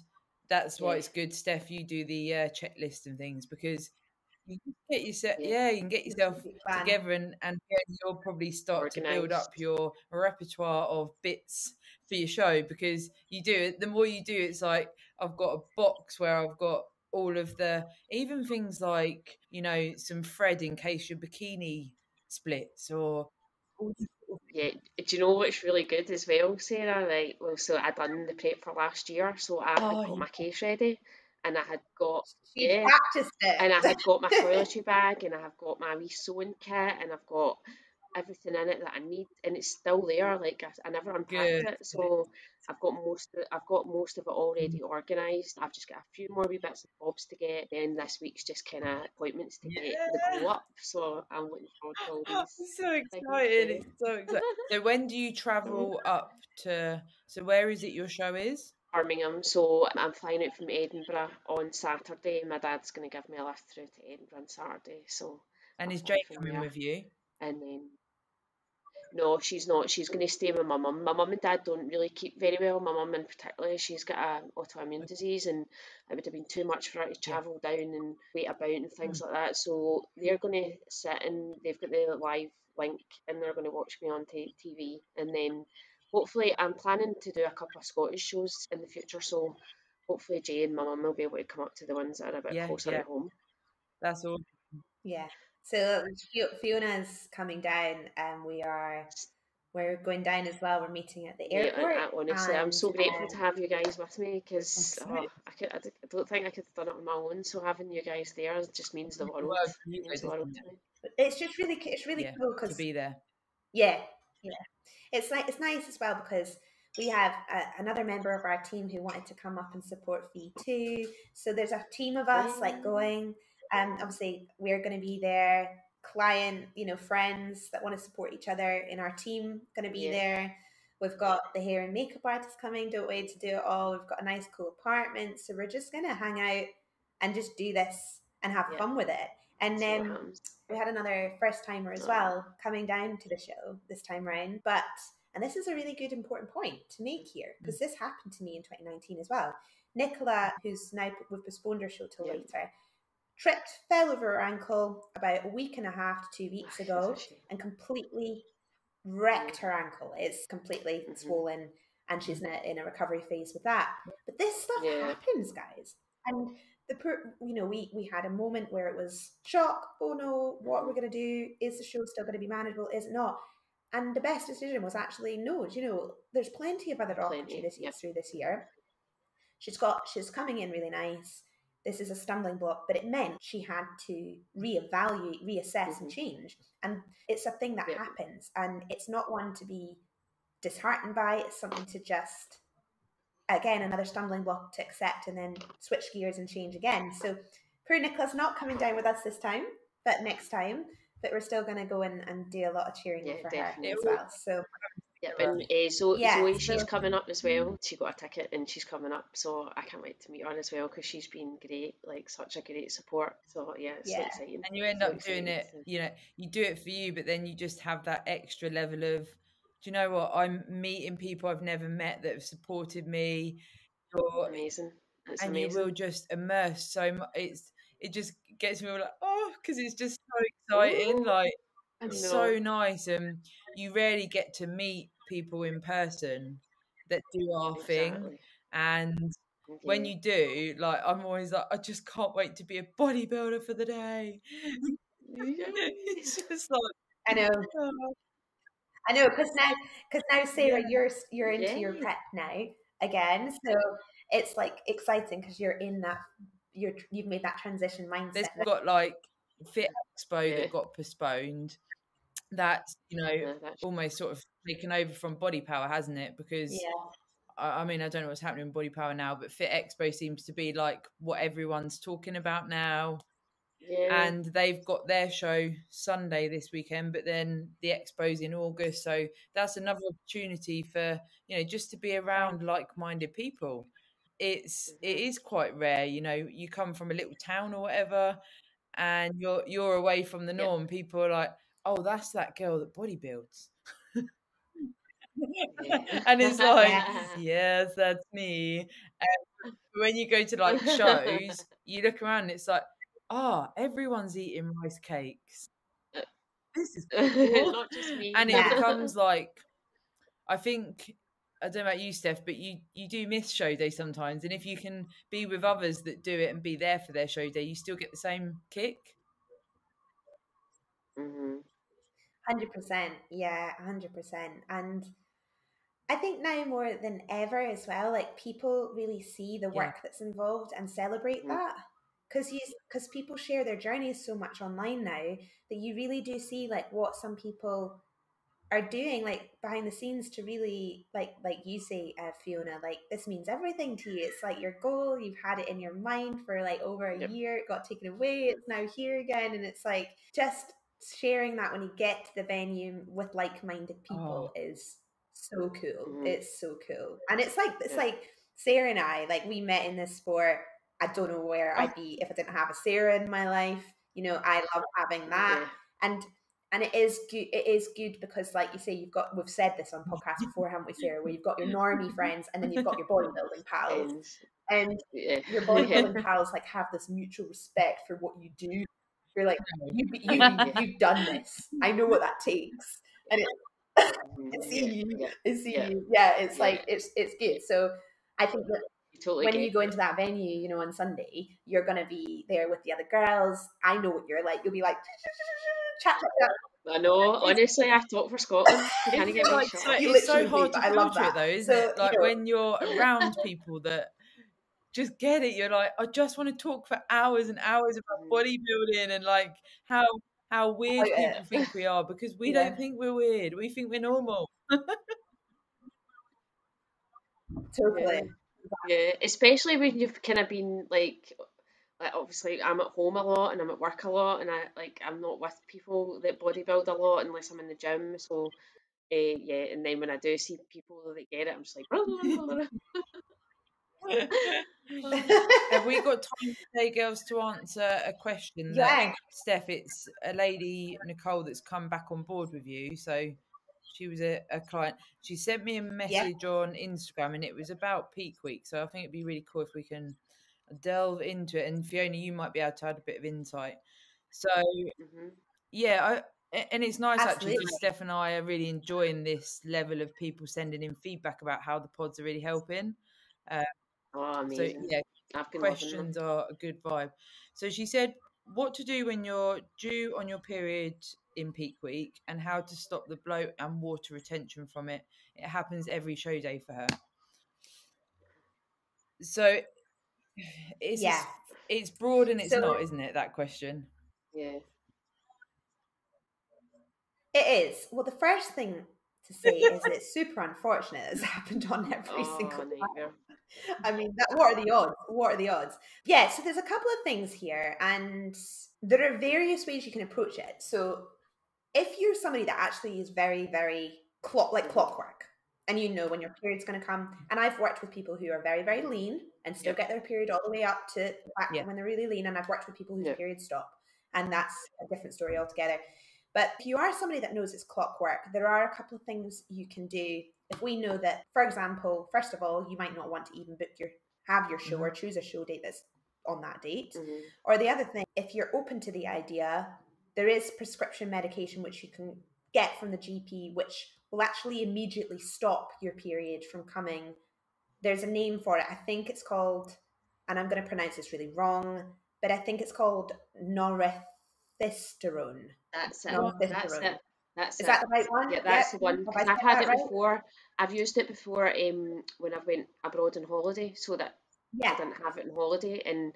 that's why it's good, Steff, you do the checklist and things, because you can get yourself, you can get yourself together, and you'll probably start to build up your repertoire of bits for your show, because you do it. The more you do, it's like I've got a box where I've got all of the, even things like, some thread in case your bikini splits, or Yeah, do you know what's really good as well, Sarah? Like, well, so I done the prep for last year, so I had got my case ready, and I had got She practiced and I it. had got my toiletry bag, and I have got my wee sewing kit, and I've got everything in it that I need, and it's still there. Like I never unpacked it, so I've got most of it already organised. I've just got a few more wee bits and bobs to get. Then this week's just kind of appointments to get the glow up. So I'm looking forward to all these. It's so things, excited. It's so exciting. So when do you travel up to, so where is it your show is? Birmingham, so I'm flying out from Edinburgh on Saturday. My dad's going to give me a lift through to Edinburgh on Saturday, so And I'll is fly Jane from coming there. with you? And then no, she's not. She's going to stay with my mum. My mum and dad don't really keep very well. My mum in particular, she's got an autoimmune disease, and it would have been too much for her to travel down and wait about and things like that. So they're going to sit, and they've got the live link, and they're going to watch me on TV. And then hopefully, I'm planning to do a couple of Scottish shows in the future. So hopefully, Jay and my mum will be able to come up to the ones that are a bit closer to home. That's all. Yeah. So Fiona's coming down, and we're going down as well. We're meeting at the airport. Honestly, I'm so grateful to have you guys with me, because I don't think I could have done it on my own. So having you guys there just means the world. Means the world to me. It's just really cool because to be there. Yeah. It's nice as well, because we have another member of our team who wanted to come up and support Fee too. So there's a team of us going. Obviously, we're going to be there. Client, friends that want to support each other in our team going to be there. We've got the hair and makeup artist coming. Don't wait to do it all. We've got a nice cool apartment, so we're just going to hang out and just do this and have fun with it. And then we had another first timer as well coming down to the show this time round. And this is a really good important point to make here, because this happened to me in 2019 as well. Nicola, who's now, we've postponed her show till later, fell over her ankle about a week and a half to 2 weeks ago, and completely wrecked her ankle. It's completely swollen, and she's in a recovery phase with that. But this stuff happens, guys. And we had a moment where it was shock. Oh no, what are we going to do? Is the show still going to be manageable? Is it not? And the best decision was actually no. There's plenty of other opportunities through this year. She's coming in really nice. This is a stumbling block, but it meant she had to reevaluate, reassess, and change. And it's a thing that happens, and it's not one to be disheartened by. It's something to just, again, another stumbling block to accept, and then switch gears and change again. So poor Nicola's not coming down with us this time, but next time. But we're still going to go in and do a lot of cheering for her as well. So Zoe, she's coming up as well. She got a ticket and she's coming up, so I can't wait to meet her as well, because she's been great, like such a great support. So it's so exciting. And you end up doing it, you do it for you, but then you just have that extra level of, do you know what? I'm meeting people I've never met that have supported me. Amazing. It's and amazing. You will just immerse so much. It just gets me all like, because it's just so exciting. Ooh, like it's so nice, and you rarely get to meet people in person that do our thing. And when you do, like, I'm always like, I just can't wait to be a bodybuilder for the day. It's just like, I know, because now, Sarah, you're into your prep now again, so it's like exciting because you're in that, you've made that transition mindset. There's got like Fit Expo that got postponed. That's almost sort of taken over from Body Power, hasn't it? Because I mean, I don't know what's happening in Body Power now, but Fit Expo seems to be like what everyone's talking about now. Yeah. and they've got their show Sunday this weekend, but then the expo's in August, so that's another opportunity for, you know, just to be around like-minded people. It is quite rare, you know, you come from a little town or whatever, and you're away from the norm. People are like, oh, that's that girl that bodybuilds. And it's like, yes, that's me. And when you go to like shows, you look around and it's like, everyone's eating rice cakes. This is cool. Not just me. And it becomes like, I think, I don't know about you, Steff, but you do miss show day sometimes. And if you can be with others that do it and be there for their show day, you still get the same kick. 100%. Yeah, 100%. And I think now more than ever as well, like people really see the work that's involved and celebrate that. Because people share their journeys so much online now that you really do see like what some people are doing like behind the scenes to really like you say, Fiona, like this means everything to you. It's like your goal, you've had it in your mind for like over a year, it got taken away, it's now here again, and it's like just sharing that when you get to the venue with like-minded people is so cool. It's so cool. And it's like Sarah and I, like we met in this sport. I don't know where I'd be if I didn't have a Sarah in my life. You know, I love having that. And it is good. It is good because, like you say, we've said this on podcasts before, haven't we, Sarah? Where you've got your normie friends, and then you've got your bodybuilding pals, and your bodybuilding pals like have this mutual respect for what you do. You're like, you've done this. I know what that takes, and it's you. Yeah, it's like it's good. So I think that when you go into that venue, you know, on Sunday, you're gonna be there with the other girls. I know what you're like. You'll be like chat. I know. Honestly, I talk for Scotland. You can't get me shot. It's so hard to filter it, though, isn't it? Like when you're around people that just get it, you're like, I just want to talk for hours and hours about bodybuilding and like how weird people think we are, because we don't think we're weird. We think we're normal. Totally. Yeah, especially when you've kind of been like obviously I'm at home a lot and I'm at work a lot, and I'm not with people that bodybuild a lot unless I'm in the gym. So and then when I do see people that get it, I'm just like Have we got time today, girls, to answer a question? Steff, it's a lady, Nicole, that's come back on board with you. So she was a client. She sent me a message on Instagram, and it was about peak week. So I think it'd be really cool if we can delve into it. And Fiona, you might be able to add a bit of insight. So and it's nice actually, because Steff and I are really enjoying this level of people sending in feedback about how the pods are really helping. Amazing. So questions are a good vibe. So she said, what to do when you're due on your period in peak week, and how to stop the bloat and water retention from it. It happens every show day for her. So it's broad and it's not, isn't it, that question? Yeah. It is. Well, the first thing to say is it's super unfortunate it's happened on every single time. I mean, what are the odds? What are the odds? Yeah, so there's a couple of things here, and there are various ways you can approach it. So if you're somebody that actually is very, very clockwork, and you know when your period's going to come, and I've worked with people who are very, very lean and still get their period all the way up to back when they're really lean, and I've worked with people whose periods stop, and that's a different story altogether. But if you are somebody that knows it's clockwork, there are a couple of things you can do. If we know that, for example, first of all, you might not want to even have your show or choose a show date that's on that date. Or the other thing, if you're open to the idea, there is prescription medication which you can get from the GP, which will actually immediately stop your period from coming. There's a name for it. I think it's called, and I'm going to pronounce this really wrong, but I think it's called norethisterone. That's it. Norethisterone. That's Is that the right one? Yeah, that's the one. Because I've had it before. I've used it before when I went abroad on holiday, so that I didn't have it on holiday. And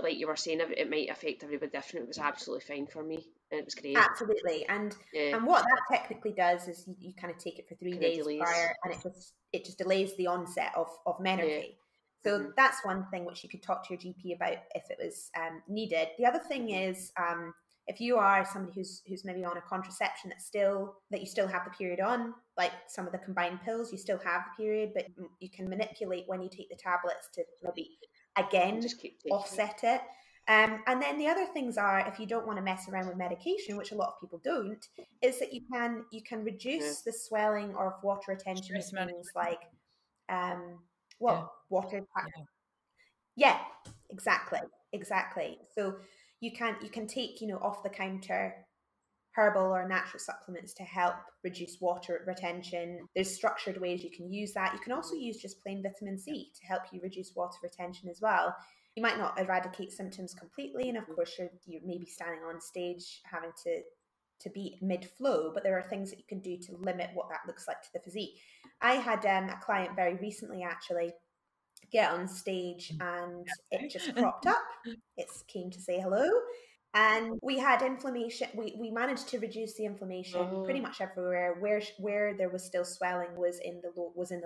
like you were saying, it might affect everybody different. It was absolutely fine for me, and it was great. Absolutely. And what that technically does is you kind of take it for 3 days prior, and it just delays the onset of menarche. So that's one thing which you could talk to your GP about if it was needed. The other thing is if you are somebody who's maybe on a contraception that you still have the period on, like some of the combined pills, you still have the period, but you can manipulate when you take the tablets to maybe again Just keep taking offset it. And then the other things are, if you don't want to mess around with medication, which a lot of people don't, is that you can reduce the swelling or water retention with things like water. Yeah, exactly. So you can take off the counter herbal or natural supplements to help reduce water retention. There's structured ways you can use that. You can also use just plain vitamin C to help you reduce water retention as well. You might not eradicate symptoms completely, and of course you're maybe standing on stage having to be mid-flow, but there are things that you can do to limit what that looks like to the physique. I had a client very recently actually get on stage and it just cropped up. It came to say hello. And we had inflammation. We managed to reduce the inflammation pretty much everywhere. Where there was still swelling was in the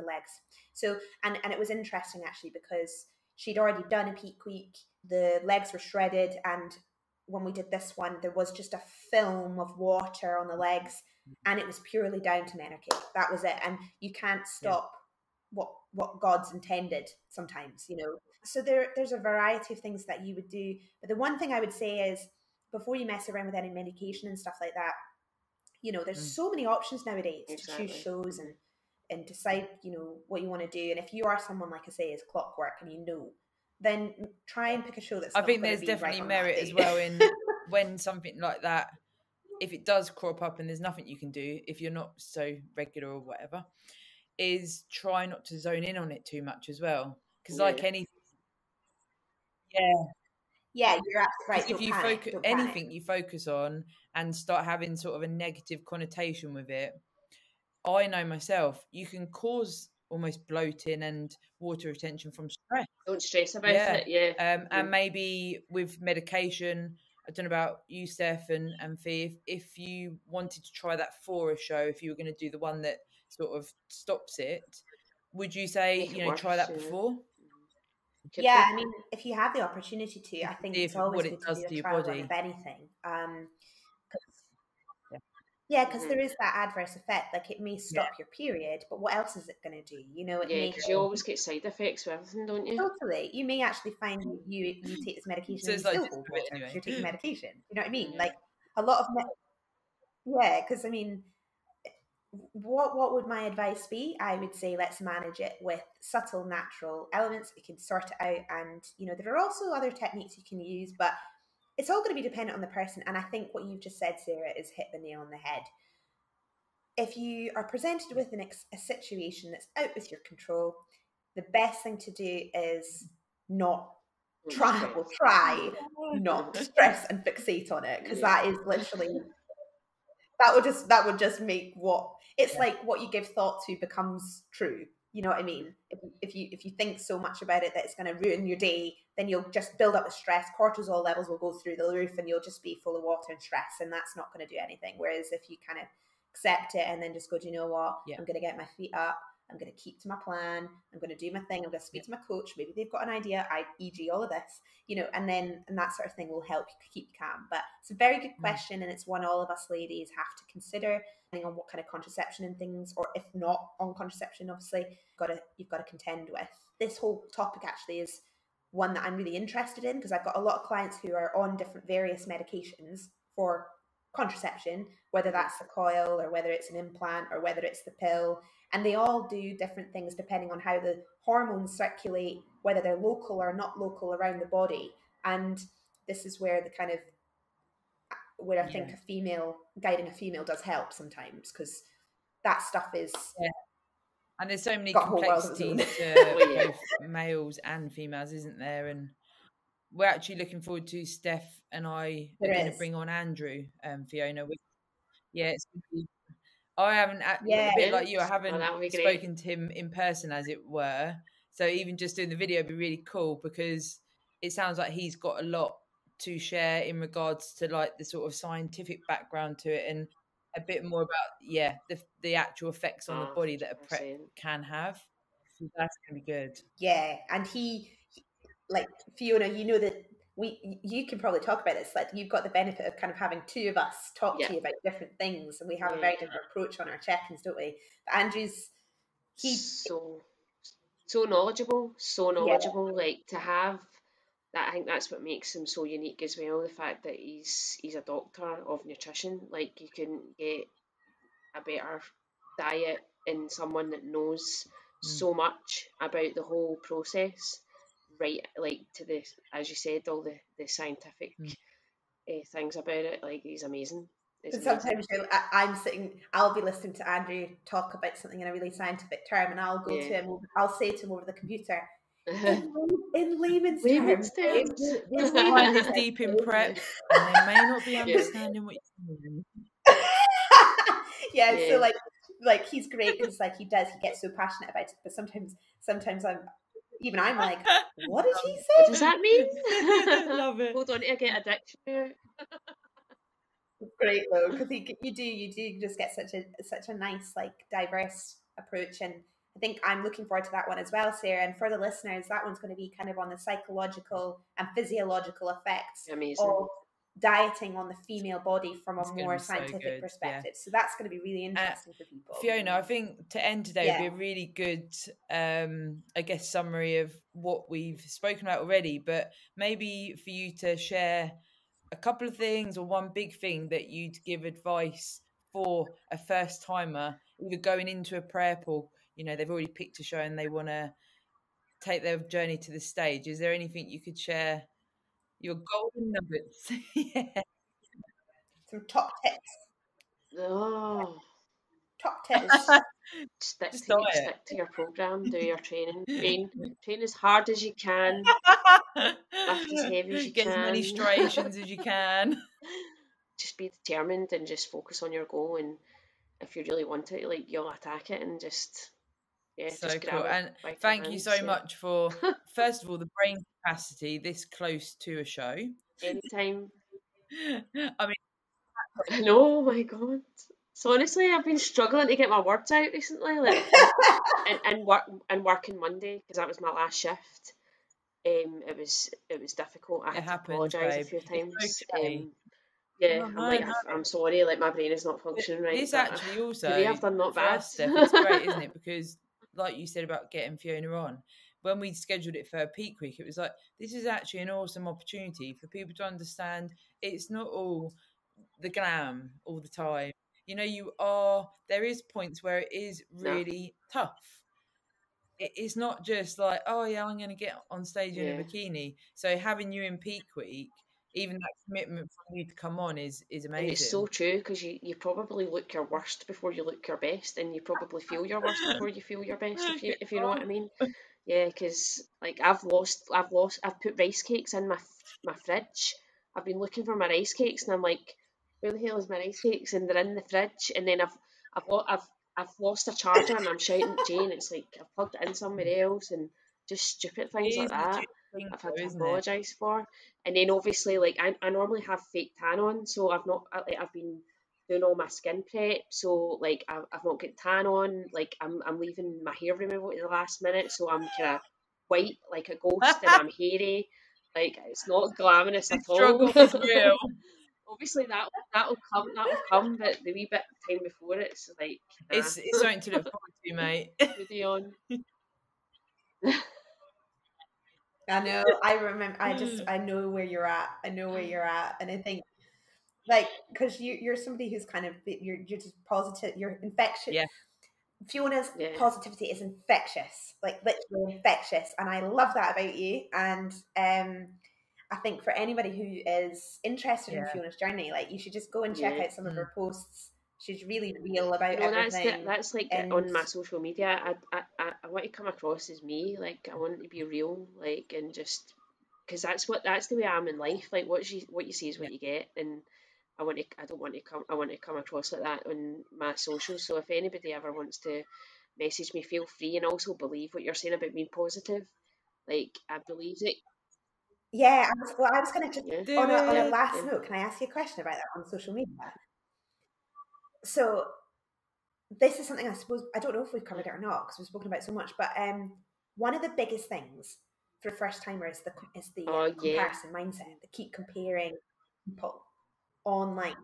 legs. So and it was interesting actually because she'd already done a peak week. The legs were shredded, and when we did this one, there was just a film of water on the legs, and it was purely down to menarche. That was it. And you can't stop what God's intended sometimes, So there's a variety of things that you would do. But the one thing I would say is, before you mess around with any medication and stuff like that, there's so many options nowadays to choose shows and decide, what you want to do. And if you are someone, like I say, is clockwork and then try and pick a show that's I think there's definitely merit as well in when something like that, if it does crop up and there's nothing you can do, if you're not so regular or whatever, is try not to zone in on it too much as well. Because like anything, yeah, you're absolutely right. If you focus anything you focus on and start having sort of a negative connotation with it, I know myself, you can cause almost bloating and water retention from stress. Don't stress about it. And maybe with medication, I don't know about you, Steff and Fee, if you wanted to try that for a show, if you were going to do the one that sort of stops it, would you say, try that before? Yeah, I mean, if you have the opportunity to, I think it's always good to do a trial run of anything. Because there is that adverse effect. Like, it may stop your period, but what else is it going to do? Because you always get side effects with everything, don't you? Totally. You may actually find you take this medication and you still hold water because you're taking medication. You know what I mean? Like, a lot of because I mean, what would my advice be? I would say let's manage it with subtle natural elements. We can sort it out, and there are also other techniques you can use, but it's all going to be dependent on the person. And I think what you've just said, Sarah, is hit the nail on the head. If you are presented with a situation that's out with your control, the best thing to do is not try not stress and fixate on it, because that is literally that would just make like what you give thought to becomes true. You know what I mean? If you think so much about it that it's going to ruin your day, then you'll just build up the stress. Cortisol levels will go through the roof, and you'll just be full of water and stress, and that's not going to do anything. Whereas if you kind of accept it and then just go, do you know what? I'm going to get my feet up. I'm going to keep to my plan. I'm going to do my thing. I'm going to speak to my coach. Maybe they've got an idea, e.g. all of this, and that sort of thing will help you keep calm. But it's a very good question, and it's one all of us ladies have to consider, depending on what kind of contraception and things, or if not on contraception, obviously, you've got to contend with. This whole topic actually is one that I'm really interested in, because I've got a lot of clients who are on different various medications for contraception, whether that's the coil or whether it's an implant or whether it's the pill, and they all do different things depending on how the hormones circulate, whether they're local or not local around the body. And this is where I think guiding a female does help sometimes, because that stuff is and there's so many complexities to both males and females, isn't there? And we're actually looking forward to Steff and I are going to bring on Andrew, Fiona. It's going to be, I haven't, a bit like you, I haven't spoken to him in person, as it were. So even just doing the video would be really cool, because it sounds like he's got a lot to share in regards to like the sort of scientific background to it, and a bit more about the actual effects on the body that a prep can have. So that's going to be good. Yeah, and he like Fiona, you know that you can probably talk about this. Like you've got the benefit of kind of having two of us talk to you about different things, and we have a very different approach on our check-ins, don't we? But Andrew's so knowledgeable, like to have that. I think that's what makes him so unique as well, the fact that he's a doctor of nutrition. Like you can get a better diet in someone that knows so much about the whole process, right? Like to the, as you said, all the scientific things about it. Like he's amazing. Sometimes I'm sitting, I'll be listening to Andrew talk about something in a really scientific term, and I'll go to him, I'll say to him over the computer, in layman's terms. This client is deep in prep, and they may not be understanding what you're saying. So like he's great because like he gets so passionate about it, but sometimes I'm like, what did he say? What does that mean? Love it. Hold on, I get a dictionary. It's great though, because you do just get such a nice, like, diverse approach, and I think I'm looking forward to that one as well, Sarah. And for the listeners, that one's going to be kind of on the psychological and physiological effects of dieting on the female body from a more scientific perspective. So that's going to be really interesting for people. Fiona, I think to end today would be a really good, I guess, summary of what we've spoken about already, but maybe for you to share a couple of things or one big thing that you'd give advice for a first timer, either going into a prep or, you know, they've already picked a show and they want to take their journey to the stage. Is there anything you could share? Your golden nuggets. Some top tips. Top tips. Stick to your program, do your training, train as hard as you can, lift as heavy as you can, get as many striations as you can. Just be determined and just focus on your goal, and if you really want it, like, you'll attack it, and just just cool. And thank you so much for first of all the brain capacity this close to a show. Anytime. I mean, oh my god. So honestly, I've been struggling to get my words out recently, like, and working Monday because that was my last shift. It was difficult. I had to apologise a few times. I'm sorry, like my brain is not functioning right. This actually also I've done not bad. Steff, it's great, isn't it? Because like you said about getting Fiona on, when we scheduled it for peak week, it was like, this is actually an awesome opportunity for people to understand it's not all the glam all the time. You know, there is points where it is really tough. It's not just like, oh yeah, I'm going to get on stage in a bikini. So having you in peak week, even that commitment for you to come on is amazing. And it's so true, because you probably look your worst before you look your best, and you probably feel your worst before you feel your best, if you know what I mean. Yeah, because like I've put rice cakes in my fridge. I've been looking for my rice cakes, and I'm like, where the hell is my rice cakes? And they're in the fridge, and then I've lost a charger, and I'm shouting at Jane. It's like I've plugged it in somewhere else, and just stupid things like that I've had to apologise for. And then obviously, like, I normally have fake tan on, so I've been doing all my skin prep, so like I've not got tan on. Like I'm leaving my hair removal at the last minute, so I'm kind of white like a ghost, and I'm hairy. Like, it's not glamorous at all. Struggle is real. Obviously that'll come, but the wee bit of time before it's like, it's something to look forward to, mate. Hoodie on. I know. I remember. I know where you're at. And I think, like, because you're somebody who's kind of you're just positive. You're infectious. Yeah. Fiona's positivity is infectious, like literally infectious, and I love that about you. And I think for anybody who is interested in Fiona's journey, like, you should just go and check out some of her posts. She's really real about everything. That's like, on my social media. I want to come across as me. Like, I want to be real, like, and just because that's the way I am in life. Like, what you see is what you get, and I want to come across like that on my socials. So if anybody ever wants to message me, feel free, and also believe what you're saying about being positive. Like, I believe it. Yeah, I was going to just on a last note. Can I ask you a question about that on social media? So this is something I suppose, I don't know if we've covered it or not because we've spoken about it so much, but one of the biggest things for first timers is the comparison mindset. They keep comparing people online,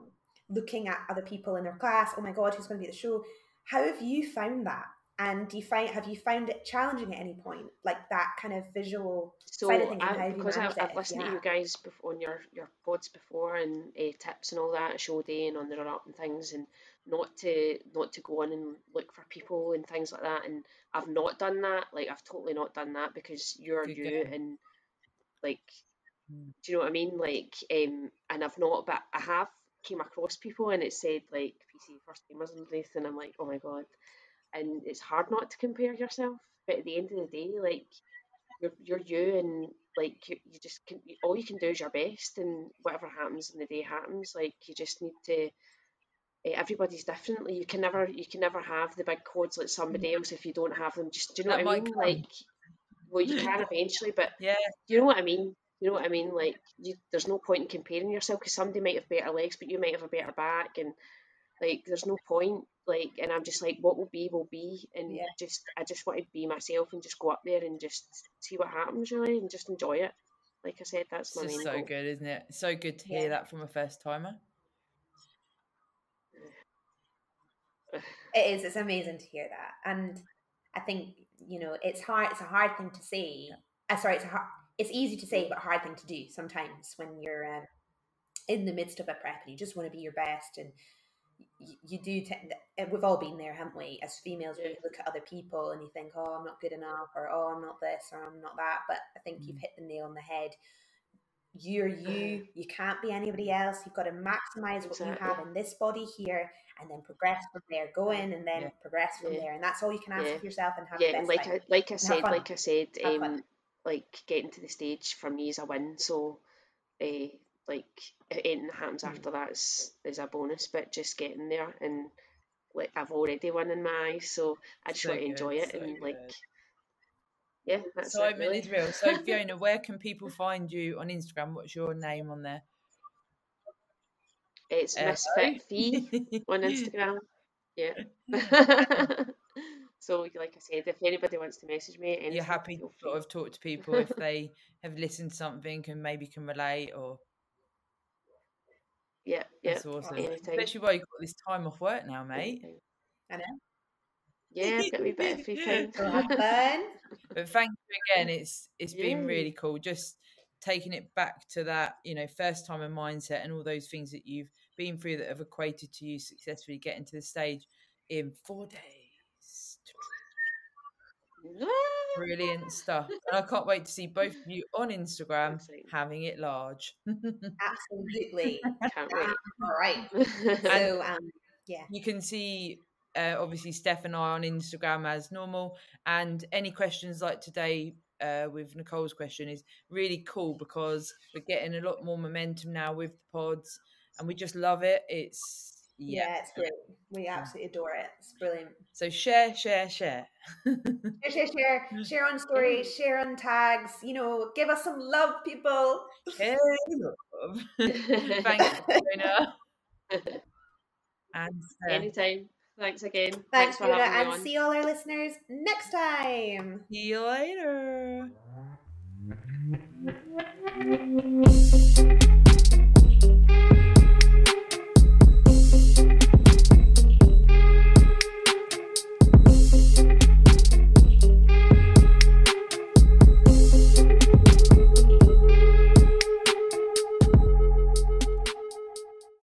looking at other people in their class. Oh my God, who's going to be at the show? How have you found that? And have you found it challenging at any point, like that kind of visual side of things? And how have you managed I've listened to you guys on your pods before, and tips and all that, show day and on the run up and things, and not to go on and look for people and things like that. And I've not done that. Like, I've totally not done that, because you're Good you, girl. and like, do you know what I mean? Like, and I've not, but I have came across people and it said like PC first timers underneath, and I'm like, oh my God. And it's hard not to compare yourself, but at the end of the day, like, you're you, and like you just can, all you can do is your best, and whatever happens in the day happens. Like, you just need to. Everybody's different. Like, you can never have the big quads like somebody else if you don't have them. Just, do you know That what I might mean? come. Like, well, you can eventually, but Yeah. you know what I mean. You know what I mean? Like, there's no point in comparing yourself, because somebody might have better legs, but you might have a better back, and like, there's no point. Like, and I'm just like, what will be, and I just want to be myself and just go up there and just see what happens, really, and just enjoy it. Like I said, that's It's my just main so goal. good, isn't it? So good to hear that from a first timer. It is. It's amazing to hear that, and I think, you know, it's hard. It's a hard thing to say. It's easy to say, but a hard thing to do sometimes when you're in the midst of a prep and you just want to be your best, and you do tend. We've all been there, haven't we? As females, where you look at other people and you think, "Oh, I'm not good enough," or "Oh, I'm not this," or "I'm not that." But I think you've hit the nail on the head. You're you. You can't be anybody else. You've got to maximize what you have in this body here, and then progress from there. Go in and then progress from there, and that's all you can ask of yourself. And have the best time. Like I said, like, getting to the stage for me is a win. So, like, anything that happens after that is a bonus. But just getting there, and like, I've already won in my eyes, so I just want to enjoy it, and like. Yeah, that's excitement it, really. is real. So, Fiona, where can people find you on Instagram? What's your name on there? It's Misfit Fee on Instagram. Yeah. So, like I said, if anybody wants to message me, anything, you're happy to sort of talk to people if they have listened to something and maybe can relate, or that's awesome. Anytime. Especially while you've got this time off work now, mate. Anytime. I know. Yeah, I've got a wee bit of free time. So have fun. But thank you again. It's been really cool. Just taking it back to that, you know, first timer mindset and all those things that you've been through that have equated to you successfully getting to the stage in 4 days. Brilliant stuff. And I can't wait to see both of you on Instagram having it large. Absolutely. Can't wait. All right. So, yeah. You can see obviously Steff and I on Instagram as normal, and any questions like today with Nicole's question is really cool because we're getting a lot more momentum now with the pods, and we just love it. It's it's great. We absolutely adore it. It's brilliant. So share. Share on stories, share on tags, you know, give us some love, people. Hey, love. Thanks, Fiona. And anytime. Thanks again. Thanks for Fiona, having me and see all our listeners next time. See you later.